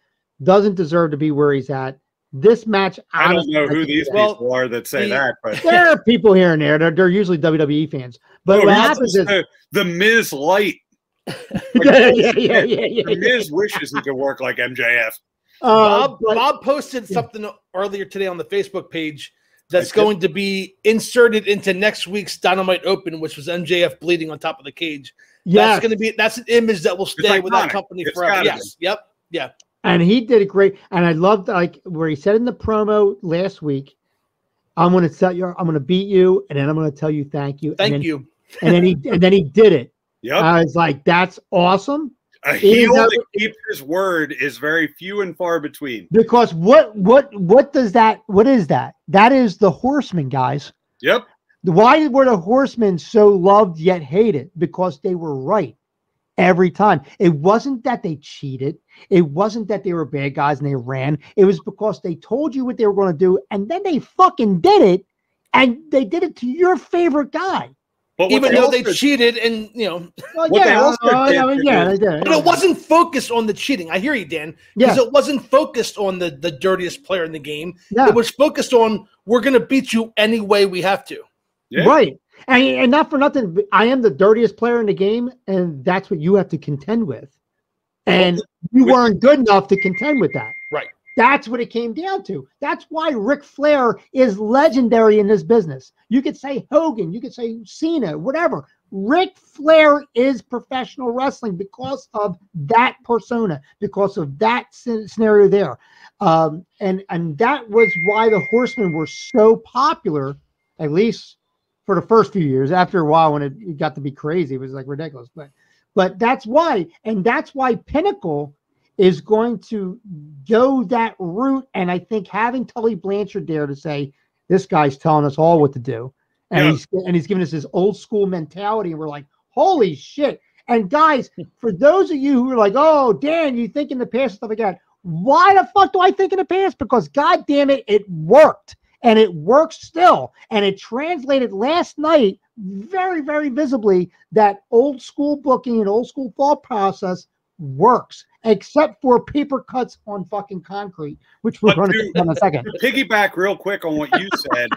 doesn't deserve to be where he's at, this match. I don't know who these people are that say that, but there are people here and there. They're usually WWE fans. But what happens is the Miz light. Yeah. The Miz wishes he could work like MJF. Bob posted something earlier today on the Facebook page that's going to be inserted into next week's Dynamite Open, which was MJF bleeding on top of the cage. Yeah, that's an image that will stay with that company forever. Yes. Yep. Yeah. And he did it great. And I loved like where he said in the promo last week, I'm going to beat you, and then I'm going to tell you thank you. Thank you. And then he did it. Yep. I was like, that's awesome. A heel that keeps his word is very few and far between. Because what is that? That is the Horsemen, guys. Yep. Why were the Horsemen so loved yet hated? Because they were right. every time. It wasn't that they cheated. It wasn't that they were bad guys and they ran. It was because they told you what they were going to do, and then they fucking did it, and they did it to your favorite guy. But even though they cheated, and well, they did. But it wasn't focused on the cheating. I hear you, Dan, because it wasn't focused on the dirtiest player in the game. Yeah. It was focused on, we're going to beat you any way we have to. Yeah. Right. And not for nothing, I am the dirtiest player in the game, and that's what you have to contend with. And you weren't good enough to contend with that. Right. That's what it came down to. That's why Ric Flair is legendary in this business. You could say Hogan, you could say Cena, whatever. Ric Flair is professional wrestling because of that persona, because of that scenario there. And that was why the Horsemen were so popular, at least for the first few years. After a while, when it got to be crazy, it was like ridiculous. But that's why, and that's why Pinnacle is going to go that route. And I think having Tully Blanchard there to say, this guy's telling us all what to do. And he's giving us his old school mentality. And we're like, holy shit. And guys, for those of you who are like, oh, Dan, you think in the past stuff like that. Why the fuck do I think in the past? Because God damn it, it worked. And it works still. And it translated last night very, very visibly that old school booking and old school thought process works, except for paper cuts on fucking concrete, which we're going to do in a second. To piggyback real quick on what you said,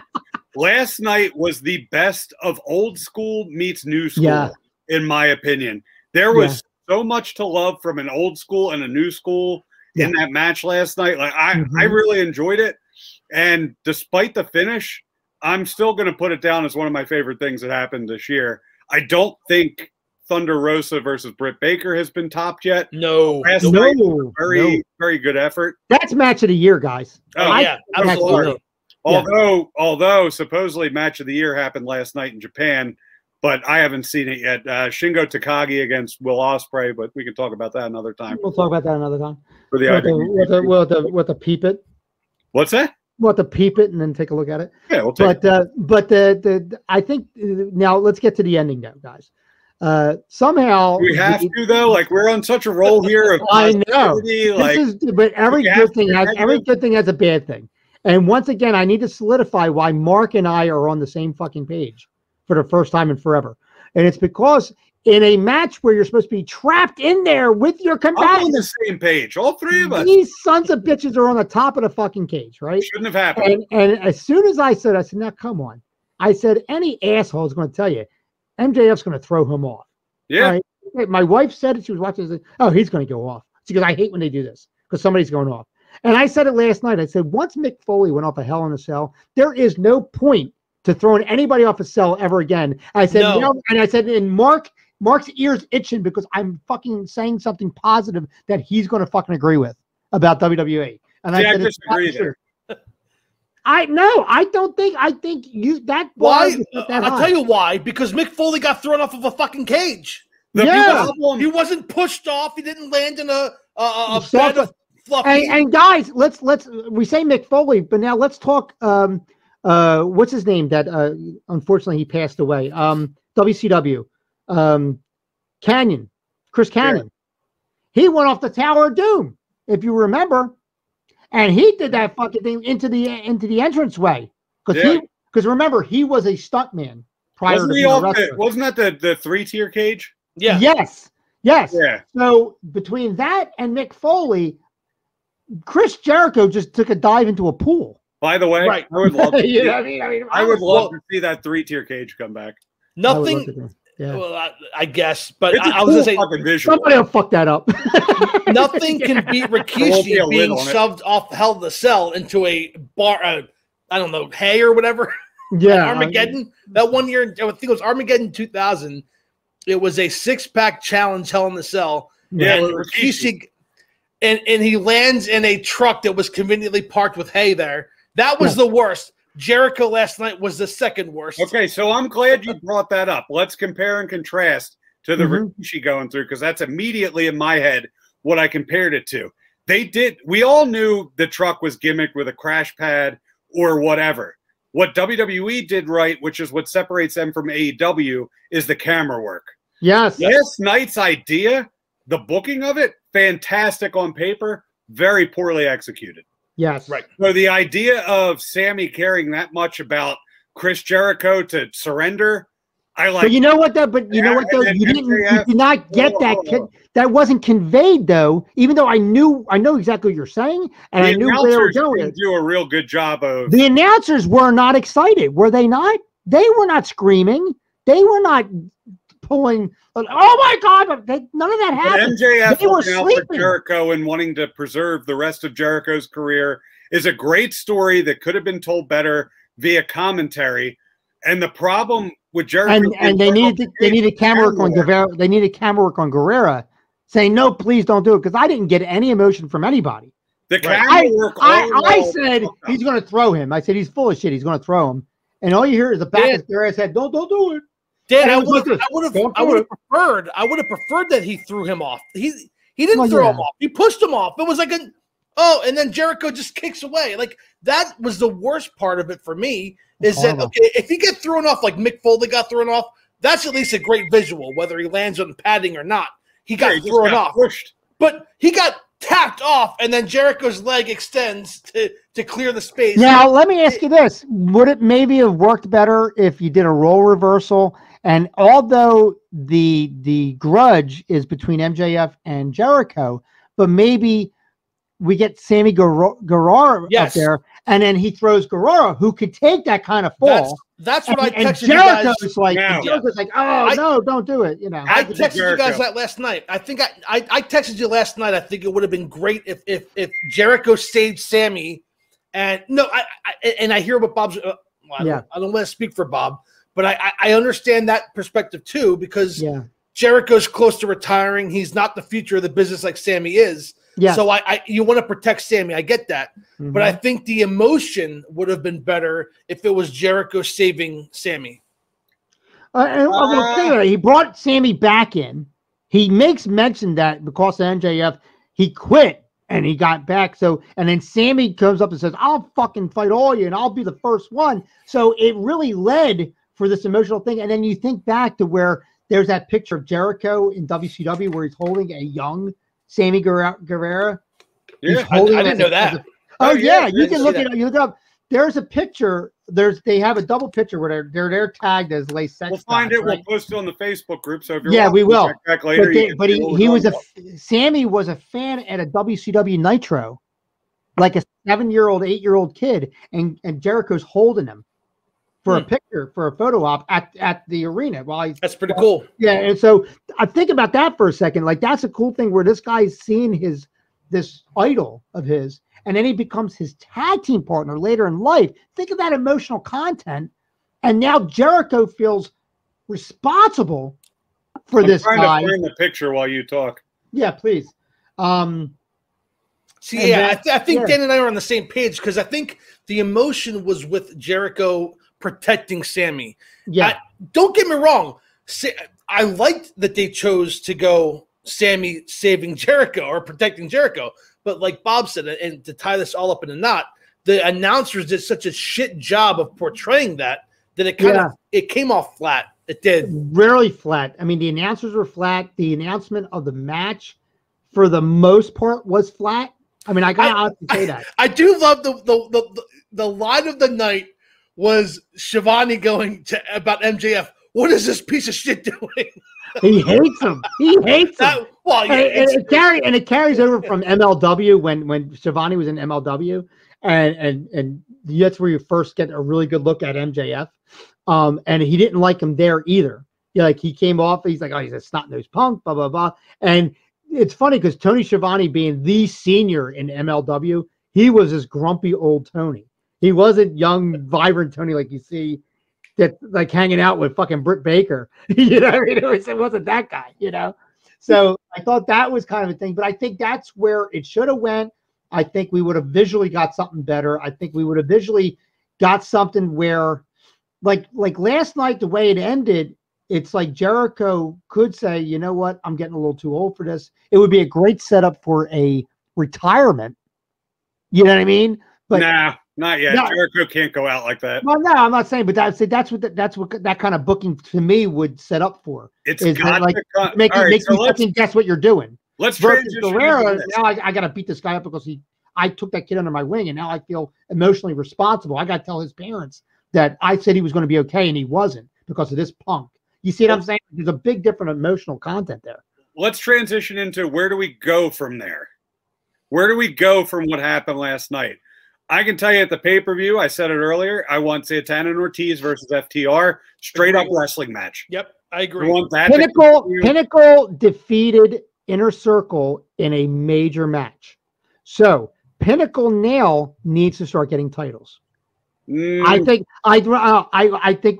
last night was the best of old school meets new school, in my opinion. There was so much to love from an old school and a new school in that match last night. Like I really enjoyed it. And despite the finish, I'm still going to put it down as one of my favorite things that happened this year. I don't think Thunder Rosa versus Britt Baker has been topped yet. No. Very good effort. That's match of the year, guys. Oh, yeah, absolutely. Although supposedly match of the year happened last night in Japan, but I haven't seen it yet. Shingo Takagi against Will Ospreay, but we can talk about that another time. We'll talk about that another time. For the with the peep it. What's that? We'll have to peep it and then take a look at it. Yeah, we'll take it. But I think now let's get to the ending now, guys. Somehow we have to though. Like we're on such a roll here. Of I know. But every good thing has a bad thing. And once again, I need to solidify why Mark and I are on the same fucking page for the first time in forever. And it's because in a match where you're supposed to be trapped in there with your combatants, I'm on the same page. All three of us. These sons of bitches are on the top of the fucking cage, right? Shouldn't have happened. And as soon as I said, now come on. I said, any asshole is going to tell you, MJF's going to throw him off. Yeah. Right? My wife said it. She was watching this. Oh, he's going to go off. She goes, I hate when they do this because somebody's going off. And I said it last night. I said, once Mick Foley went off a Hell in a Cell, there is no point to throwing anybody off a cell ever again. I said, and I said, and Mark's ears itching because I'm fucking saying something positive that he's going to fucking agree with about WWE. And I said, disagree there. I think you that. Why? I'll tell you why. Because Mick Foley got thrown off of a fucking cage. He wasn't pushed off. He didn't land in a bed of fluffy. And guys, let's we say Mick Foley, but now let's talk. What's his name? That unfortunately he passed away. WCW. Chris Canyon. He went off the Tower of Doom, if you remember. And he did that fucking thing into the entranceway because remember he was a stuntman prior to being a wrestler. Wasn't that the 3-tier cage? Yeah. Yes. Yeah. So between that and Mick Foley, Chris Jericho just took a dive into a pool. By the way, right. I would love to I would love to see that 3-tier cage come back. Nothing. Yeah. Well, I guess, but I was going to say somebody will fuck that up. Nothing can beat Rikishi being shoved off Hell in the Cell into a bar. I don't know, hay or whatever. Yeah, Armageddon. That one year, I think it was Armageddon 2000. It was a 6-pack challenge, Hell in the Cell. Yeah, Rikishi, and he lands in a truck that was conveniently parked with hay there. That was the worst. Jericho last night was the second worst. Okay, so I'm glad you brought that up. Let's compare and contrast to the Rikishi going through, because that's immediately in my head what I compared it to. We all knew the truck was gimmicked with a crash pad or whatever. What WWE did right, which is what separates them from AEW, is the camera work. Yes. Last night's idea, the booking of it, fantastic on paper, very poorly executed. Yes. Right. So the idea of Sammy caring that much about Chris Jericho to surrender, I like. But you know what though? But you know what though? You did not get that. That wasn't conveyed though. Even though I know exactly what you're saying, and I knew where they were going. Do a real good job of. The announcers were not excited, were they not? They were not screaming. They were not pulling. Oh my God! None of that happened. But MJF they were looking out for Jericho and wanting to preserve the rest of Jericho's career is a great story that could have been told better via commentary. And the problem with Jericho and they needed camera work on Guevara. They needed camera work on Guerrera, saying no, please don't do it, because I didn't get any emotion from anybody. The camera work. I said he's going to throw him. I said he's full of shit. He's going to throw him, and all you hear is the back of Guerrera's head. Don't do it. Dan, I would have preferred that he threw him off. He didn't throw him off. He pushed him off. It was like and then Jericho just kicks away. Like, that was the worst part of it for me. Is that okay? If he gets thrown off like Mick Foley got thrown off, that's at least a great visual, whether he lands on padding or not. He got thrown off, but he got tapped off, and then Jericho's leg extends to clear the space. Now, let me ask you this: would it maybe have worked better if you did a role reversal? And although the grudge is between MJF and Jericho, but maybe we get Sammy Guevara up there, and then he throws Guerrero, who could take that kind of fall. That's what I texted you guys. Jericho's like, no, don't do it. You know, I texted you guys that last night. I think I texted you last night. I think it would have been great if Jericho saved Sammy. And no, I hear what Bob's. I don't want to speak for Bob, but I understand that perspective too, because Jericho's close to retiring. He's not the future of the business like Sammy is. Yeah. So you want to protect Sammy. I get that. Mm-hmm. But I think the emotion would have been better if it was Jericho saving Sammy. He brought Sammy back in. He makes mention that because of MJF, he quit and he got back. So, and then Sammy comes up and says, I'll fucking fight all you and I'll be the first one. So it really led for this emotional thing. And then you think back to where there's that picture of Jericho in WCW where he's holding a young Sammy Guevara. Yeah, I didn't know that. You can look it up. You look it up. There's a picture. They have a double picture where they're tagged as lay sex. We'll find it. Right? We'll post it on the Facebook group. So if you're we will. Back later, Sammy was a fan at a WCW Nitro, like a 7-year-old, 8-year-old kid, and Jericho's holding him for a picture, for a photo op at the arena while that's pretty cool. Yeah, and so I think about that for a second. Like, that's a cool thing where this guy's seeing this idol of his, and then he becomes his tag team partner later in life. Think of that emotional content, and now Jericho feels responsible for this guy. I'm trying to frame the picture while you talk. Yeah, please. I think Dan and I are on the same page, because I think the emotion was with Jericho protecting Sammy. Yeah. Don't get me wrong. I liked that they chose to go Sammy saving Jericho or protecting Jericho. But like Bob said, and to tie this all up in a knot, the announcers did such a shit job of portraying that it came off flat. It did. Really flat. I mean, the announcers were flat. The announcement of the match, for the most part, was flat. I mean, I gotta say that. I do love the line of the night was Shivani going about MJF. What is this piece of shit doing? He hates him. He hates him. It carries over from MLW when Shivani was in MLW, and that's where you first get a really good look at MJF. And he didn't like him there either. Yeah, like he came off. He's like, oh, he's a snot-nosed punk, blah blah blah. And it's funny because Tony Schiavone, being the senior in MLW, he was this grumpy old Tony. He wasn't young, vibrant Tony like you see that, like, hanging out with fucking Britt Baker. You know what I mean? It wasn't that guy, you know? So I thought that was kind of a thing, but I think that's where it should have went. I think we would have visually got something better. I think we would have visually got something where, like last night, the way it ended, it's like Jericho could say, you know what, I'm getting a little too old for this. It would be a great setup for a retirement. You know what I mean? But Not yet. No. Jericho can't go out like that. Well, no, I'm not saying, but that's what that kind of booking to me would set up for. It's got like make you second guess what you're doing. Let's transition. Guerrero, now I got to beat this guy up because I took that kid under my wing, and now I feel emotionally responsible. I got to tell his parents that I said he was going to be okay, and he wasn't because of this punk. You see what I'm saying? There's a big different emotional content there. Let's transition into where do we go from there? Where do we go from what happened last night? I can tell you at the pay-per-view, I said it earlier, I want Santana and Ortiz versus FTR, straight-up wrestling match. Yep, I agree. I want that Pinnacle defeated Inner Circle in a major match. So Pinnacle now needs to start getting titles. I think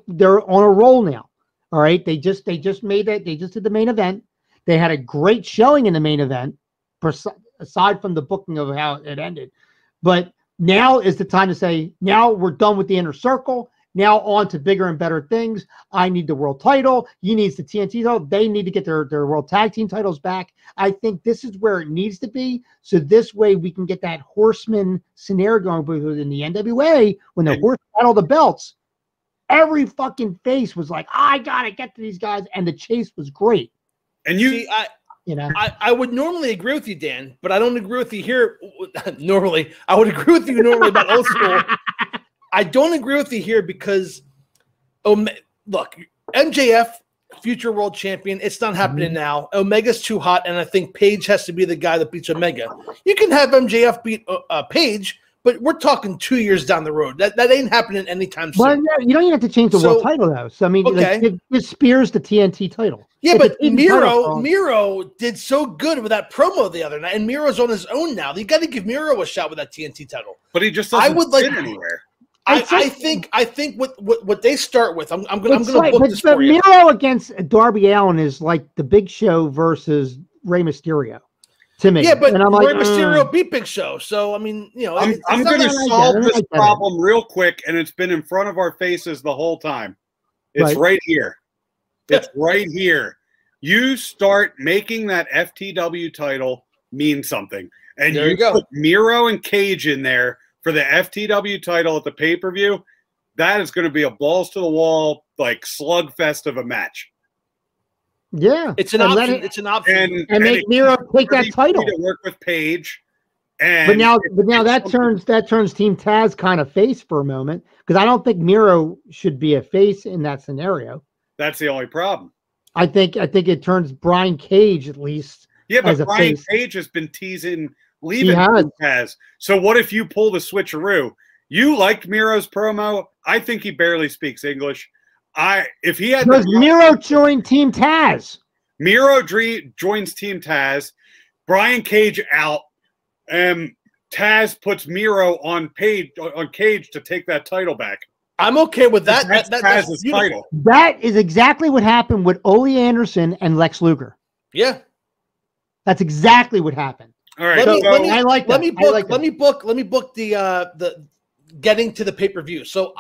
they're on a roll now. All right. They just made that. They just did the main event. They had a great showing in the main event, aside from the booking of how it ended. But now is the time to say, now we're done with the Inner Circle. Now on to bigger and better things. I need the world title. He needs the TNT title. They need to get their world tag team titles back. I think this is where it needs to be. So this way we can get that horseman scenario going. Because in the NWA, when the horse had all the belts, every fucking face was like, I got to get to these guys. And the chase was great. And I would normally agree with you, Dan, but I don't agree with you here. Normally, I would agree with you normally about old school. I don't agree with you here because, look, MJF, future world champion, it's not happening now. Omega's too hot, and I think Page has to be the guy that beats Omega. You can have MJF beat Page, but we're talking 2 years down the road. That ain't happening anytime soon. Well, you don't even have to change the world title, though. So, I mean, give Spears the TNT title. Yeah, but Miro did so good with that promo the other night, and Miro's on his own now. You got to give Miro a shot with that TNT title. But he just doesn't fit anywhere. I think what they start with. I'm going to book this for you. Miro against Darby Allin is like the Big Show versus Rey Mysterio to me. Yeah, but Rey Mysterio beat Big Show, so I mean, I'm going to solve this problem real quick, and it's been in front of our faces the whole time. It's right here. It's right here. You start making that FTW title mean something, and there you go. Put Miro and Cage in there for the FTW title at the pay-per-view. That is going to be a balls to the wall, like slugfest of a match. Yeah, it's an option. It's an option. And make Miro take that title to work with Page. But now that turns Team Taz kind of face for a moment, because I don't think Miro should be a face in that scenario. That's the only problem. I think it turns Brian Cage at least. Yeah, but Brian Cage has been teasing leaving Taz. So what if you pull the switcheroo? You liked Miro's promo. I think he barely speaks English. If he had Miro joined Team Taz. Miro joins Team Taz. Brian Cage out. Taz puts Miro on Cage to take that title back. I'm okay with that. That's Taz's title. That is exactly what happened with Ole Anderson and Lex Luger. Yeah, that's exactly what happened. All right, I like that. Let me book the getting to the pay-per-view. So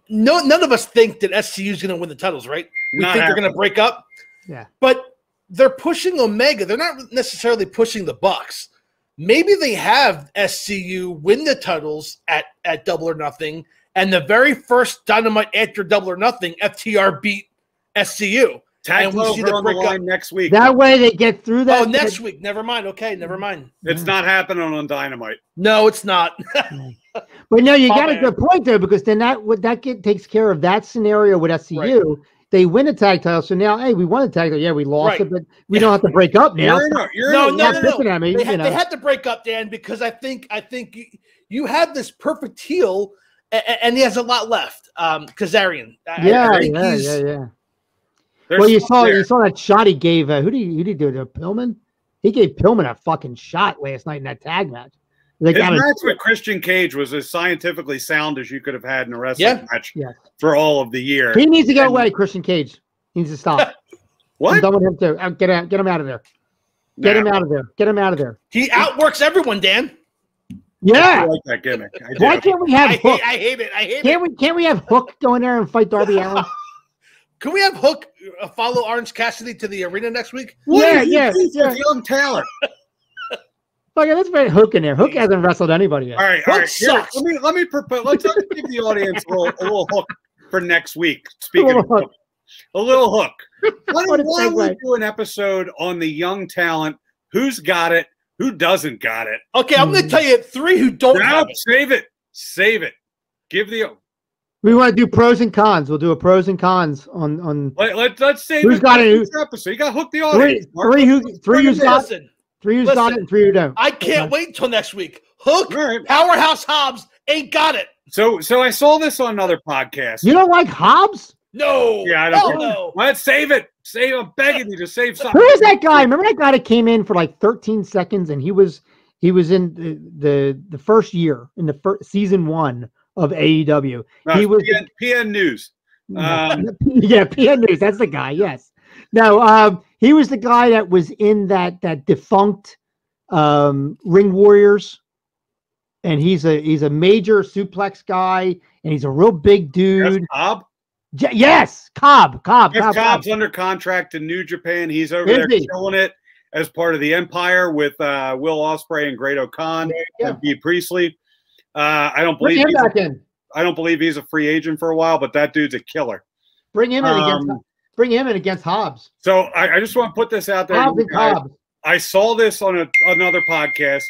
none of us think that SCU is going to win the titles, right? We think they're going to break up. Yeah, but they're pushing Omega. They're not necessarily pushing the Bucks. Maybe they have SCU win the titles at Double or Nothing. And the very first Dynamite after Double or Nothing, FTR beat SCU. Tag Club on the line next week. That way they get through that. Oh, next week. Never mind. Okay, never mind. It's not happening on Dynamite. No, it's not. But no, you got a good point there, because then takes care of that scenario with SCU. Right. They win a tag title, so now, hey, we won a tag title. Yeah, we lost it, but we don't have to break up now. No. They had to break up, Dan, because I think you have this perfect heel. And he has a lot left. Kazarian. Yeah. Well, you saw that shot he gave. Who did he do to Pillman? He gave Pillman a fucking shot last night in that tag match. His match with Christian Cage was as scientifically sound as you could have had in a wrestling match for all of the year. He needs to go away, Christian Cage. He needs to stop. What? I'm done with him too. Get him out of there. Get him out of there. Get him out of there. He outworks everyone, Dan. Yeah, I like that gimmick. Why can't we have Hook? I hate it. Can't we have Hook go in there and fight Darby Allin? Can we have Hook follow Orange Cassidy to the arena next week? Yeah. Young talent. Look, let's put Hook in there. Hook hasn't wrestled anybody yet. All right. Here, let me propose. Let's give the audience a little hook for next week. Speaking of hook, a little hook. Why don't we do an episode on the young talent? Who's got it? Who doesn't got it? Okay, I'm going to tell you 3 who don't have it. Save it. Give the. We want to do pros and cons. We'll do a pros and cons on. Let's save who's got it. Episode. You got to hook the audience. Three who's got it. 3 who's got it and 3 who don't. I can't wait till next week. Hook, Powerhouse Hobbs ain't got it. So I saw this on another podcast. You don't like Hobbs? No. Yeah, I don't know. Let's save it. I'm begging you to save something. Who is that guy? Remember that guy that came in for like 13 seconds and he was in the first year in the season 1 of AEW. He was PN News. Yeah, PN News. That's the guy. Yes. No, he was the guy that was in that defunct Ring Warriors, and he's a major suplex guy, and he's a real big dude. Cobb. Yes, Cobb. Cobb's under contract in New Japan. He's over there killing it as part of the Empire with Will Ospreay and Great O'Khan and B. Priestley. I don't believe he's a free agent for a while, but that dude's a killer. Bring him in against Hobbs. So I just want to put this out there. Hobbs and Cobb. I saw this on another podcast.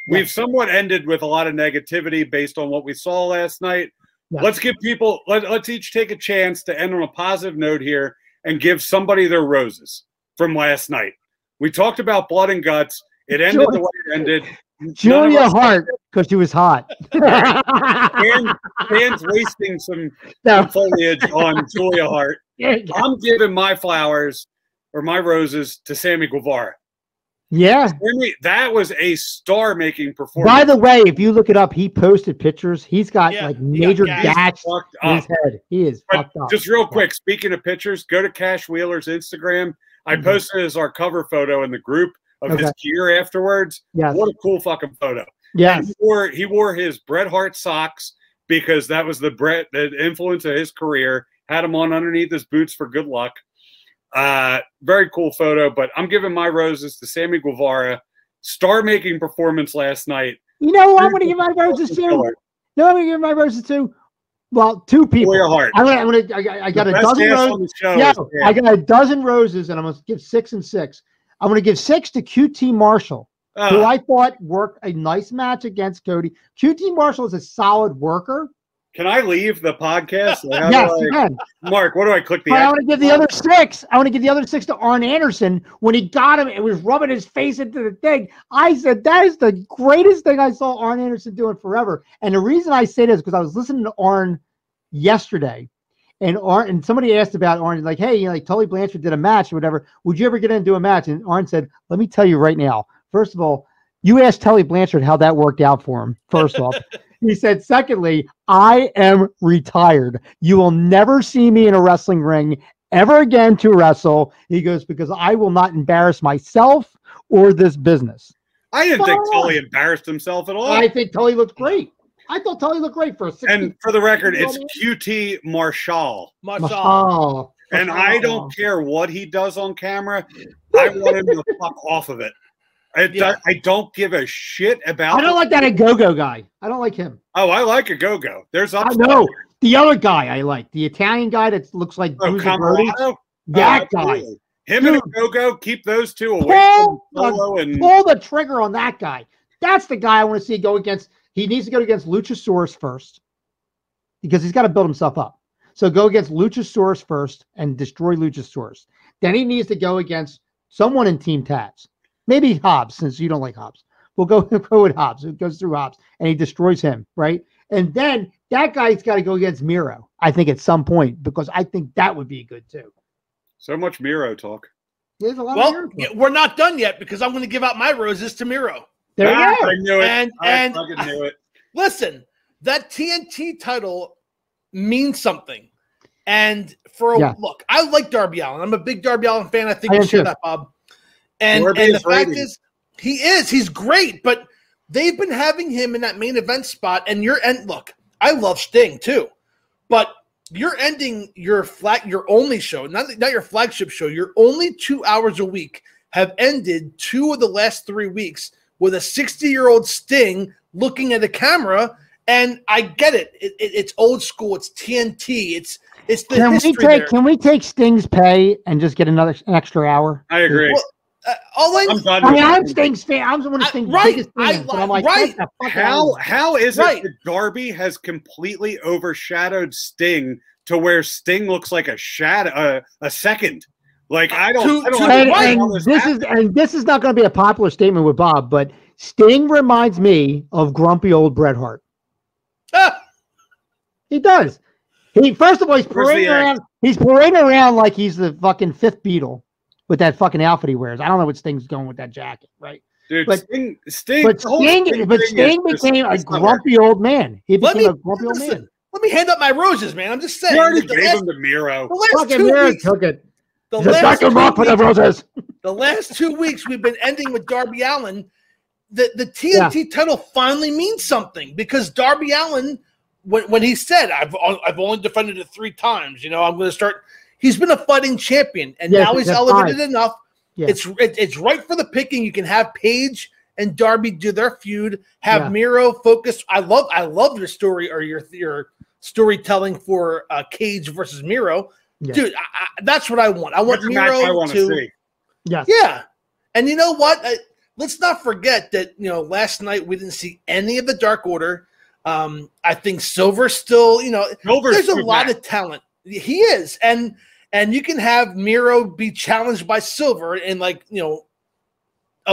We've somewhat ended with a lot of negativity based on what we saw last night. Yeah. Let's give people, let's each take a chance to end on a positive note here and give somebody their roses from last night. We talked about blood and guts. It ended the way it ended. Julia Hart, because she was hot. Fans wasting some foliage on Julia Hart. I'm giving my flowers or my roses to Sammy Guevara. Yeah. That was a star-making performance. By the way, if you look it up, he posted pictures. He's got like major gash in his head. He is fucked up. Just real quick, speaking of pictures, go to Cash Wheeler's Instagram. I posted it as our cover photo in the group of his gear afterwards. Yes. What a cool fucking photo. Yes. He wore his Bret Hart socks because that was the influence of his career. Had him on underneath his boots for good luck. Very cool photo, but I'm giving my roses to Sammy Guevara. Star-making performance last night. You know who I'm going to give my roses to? I'm going to give my roses to? Well, 2 people. I got a dozen roses. I got a dozen roses, and I'm going to give 6 and 6. I'm going to give 6 to QT Marshall, who I thought worked a nice match against Cody. QT Marshall is a solid worker. Can I leave the podcast? Yes, you can. Mark, what do I click the? I want to give the other 6. I want to give the other 6 to Arn Anderson when he got him and was rubbing his face into the thing. I said that is the greatest thing I saw Arn Anderson doing forever. And the reason I say this is because I was listening to Arn yesterday, and somebody asked about Arn, like, hey, like Tully Blanchard did a match or whatever. Would you ever get in and do a match? And Arn said, let me tell you right now. First of all, you asked Tully Blanchard how that worked out for him. First off. He said, secondly, I am retired. You will never see me in a wrestling ring ever again to wrestle. He goes, because I will not embarrass myself or this business. I didn't think Tully embarrassed himself at all. I think Tully looked great. I thought Tully looked great for a 60. And for the record, it's QT Marshall. And I don't care what he does on camera. I want him to fuck off of it. I don't give a shit about. I don't like that Go-Go guy. I don't like him. Oh, I like a Go-Go. There's upside. No, the other guy I like, the Italian guy that looks like Camarado? That guy. Him and a Go-Go, keep those two away from Solo and pull the trigger on that guy. That's the guy I want to see go against. He needs to go against Luchasaurus first because he's got to build himself up. So go against Luchasaurus first and destroy Luchasaurus. Then he needs to go against someone in Team Taz. Maybe Hobbs, since you don't like Hobbs. We'll go with Hobbs. It goes through Hobbs, and he destroys him, right? And then that guy's got to go against Miro, I think, at some point, because I think that would be good, too. So much Miro talk. There's a lot of Miro talk. We're not done yet, because I'm going to give out my roses to Miro. There you go. I knew it. I fucking knew it. Listen, that TNT title means something. And look, I like Darby Allin. I'm a big Darby Allin fan. I think you share that, Bob. And the fact is, he's great, but they've been having him in that main event spot. And look, I love Sting too, but you're ending your only show, not your flagship show. Your only 2 hours a week have ended 2 of the last 3 weeks with a 60-year-old Sting looking at the camera. And I get it. It's old school. It's TNT. It's the history. Can we take Sting's pay and just get an extra hour? I agree. Well, I'm Sting's fan. I'm one of Sting's biggest fans. I'm like, how is it that Darby has completely overshadowed Sting to where Sting looks like a second? Like I don't. This is not going to be a popular statement with Bob, but Sting reminds me of grumpy old Bret Hart. He does. First of all, he's parading around. He's parading around like he's the fucking fifth Beatle with that fucking outfit he wears. I don't know what Sting's going with that jacket, right? Dude, but Sting became a grumpy old man. He became a grumpy old man. Let me hand up my roses, man. I'm just saying. You already gave him to Miro. Fucking Miro took it. The last 2 weeks we've been ending with Darby Allin. The TNT title finally means something because Darby Allin, when he said, I've only defended it 3 times, I'm going to start. He's been a fighting champion, and now he's elevated enough. Yeah. It's right for the picking. You can have Paige and Darby do their feud. Have Miro focus. I love your story or your storytelling for Cage versus Miro, dude. That's what I want. I want Miro to see. Yeah. And you know what? Let's not forget that last night we didn't see any of the Dark Order. I think Silver's still, there's a lot of talent. He is, and you can have Miro be challenged by Silver in a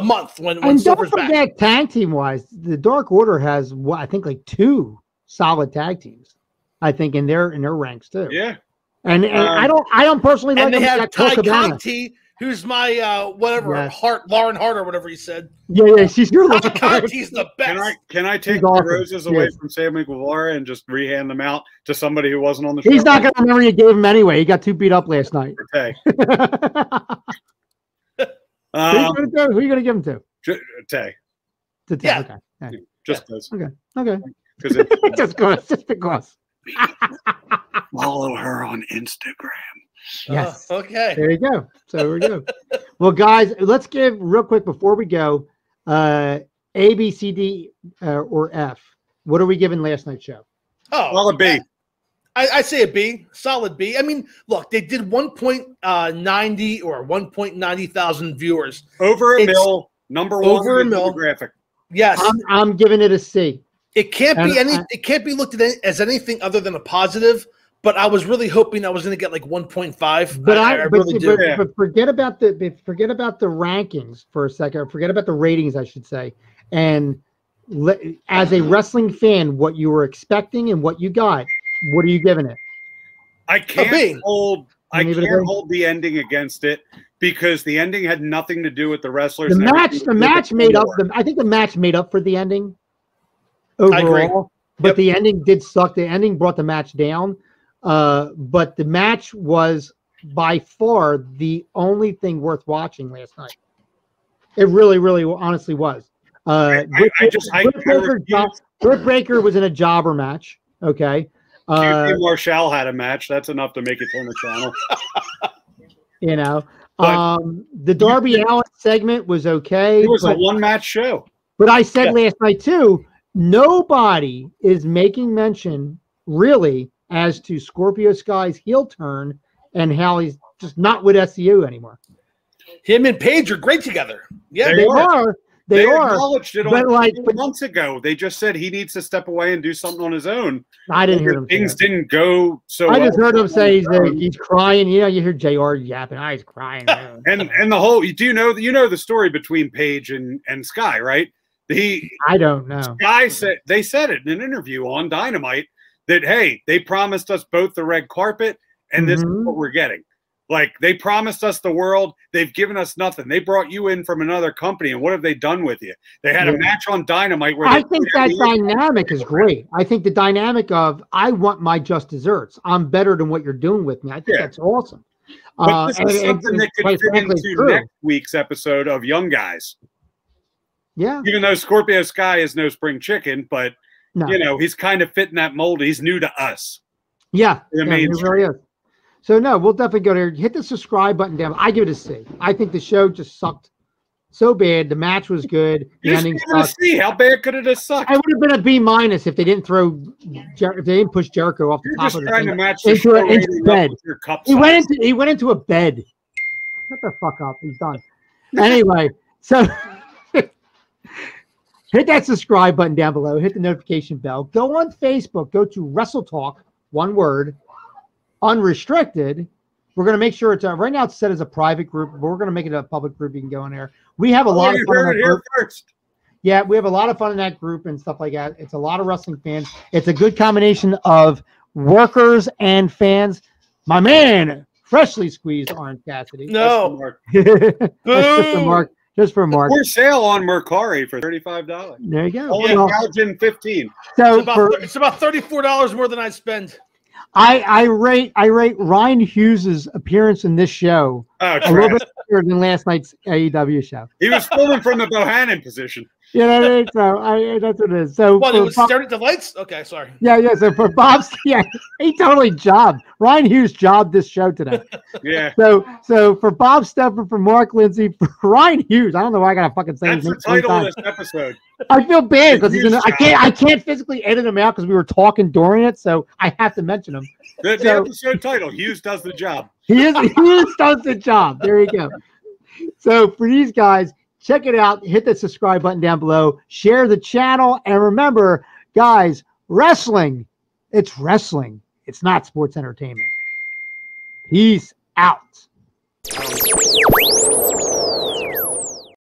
month when Silver's back. And don't forget, tag team wise, the Dark Order has I think 2 solid tag teams. I think in their ranks too. Yeah, and I don't personally like. And they have Ty Conti, who's my Lauren Hart or whatever he said. Yeah, she's your Lauren Hart. He's the best. Can I take the roses away from Sammy Guevara and just rehand them out to somebody who wasn't on the show? He's not going to remember you gave him anyway. He got 2 beat up last night. Okay. Who are you going to give him to? Tay. To Tay. Yeah. Okay. Just because. Okay. Just because. Follow her on Instagram. Yes. Okay. There you go. So we go. Well, guys, let's give real quick before we go. A, B, C, D, or F. What are we giving last night's show? Solid B. I say a B. Solid B. I mean, look, they did 1.90 or 1.90 thousand viewers. Over a mil. Number 1 over a mil graphic. Yes. I'm giving it a C. It can't be it can't be looked at as anything other than a positive. But I was really hoping I was going to get 1.5. But I really do. But forget about the rankings for a second. Forget about the ratings, I should say. And as a wrestling fan, what you were expecting and what you got, what are you giving it? I can't hold the ending against it because the ending had nothing to do with the wrestlers. The match made up. I think the match made up for the ending overall. But the ending did suck. The ending brought the match down. But the match was by far the only thing worth watching last night. It really, really, honestly was. Britt Baker was in a jobber match. Okay. Marshall had a match. That's enough to make it on the channel. The Darby Allin segment was okay. It was a one-match show. But I said last night too, nobody is making mention really as to Scorpio Sky's heel turn and how he's just not with SCU anymore. Him and Paige are great together. Yeah, they are. They acknowledged it months ago. They just said he needs to step away and do something on his own. I didn't hear them. Things didn't go so. I just heard him say he's crying. You hear JR yapping. He's crying. and the whole. You know the story between Paige and Sky, right? I don't know. Sky said they said it in an interview on Dynamite that hey, they promised us both the red carpet, and this is what we're getting. Like, they promised us the world. They've given us nothing. They brought you in from another company, and what have they done with you? They had a match on Dynamite where I think that dynamic is great. I think the dynamic of, I want my just desserts. I'm better than what you're doing with me. I think that's awesome. But this is something that could fit into next week's episode of Young Guys. Yeah. Even though Scorpio Sky is no spring chicken, but, he's kind of fitting that mold. He's new to us. Yeah. He really is. So, no, we'll definitely go there. Hit the subscribe button down. I give it a C. I think the show just sucked so bad. The match was good. The ending sucked. See how bad could it have sucked? I would have been a B- if they didn't if they didn't push Jericho off the top of the thing into bed. He went into a bed. Shut the fuck up. He's done. Anyway, so hit that subscribe button down below. Hit the notification bell. Go on Facebook. Go to Wrestle Talk, one word, Unrestricted. We're going to make sure it's right now it's set as a private group, but we're going to make it a public group. You can go in there. We have a lot of fun in that group. Yeah, we have a lot of fun in that group and stuff like that. It's a lot of wrestling fans. It's a good combination of workers and fans. My man, freshly squeezed Orange Cassidy. No. Just for Mark. We're sale on Mercari for $35. There you go. Only Belgian 15. So it's about $34 more than I spend. I rate Ryan Hughes's appeirance in this show a little bit better than last night's AEW show. He was filming from the Bohannon position. You know what I mean? So that's what it is. So what, it was staring at the lights? Okay, sorry. Yeah. So for Bob's, he totally jobbed. Ryan Hughes jobbed this show today. Yeah. So for Bob Stepper, for Mark Lindsay, for Ryan Hughes, I don't know why I gotta fucking say that's the title of this episode. I feel bad because I can't physically edit him out because we were talking during it, so I have to mention him. The episode title: Hughes does the job. Hughes does the job. There you go. So for these guys, check it out. Hit the subscribe button down below. Share the channel. And remember, guys, wrestling, it's wrestling. It's not sports entertainment. Peace out.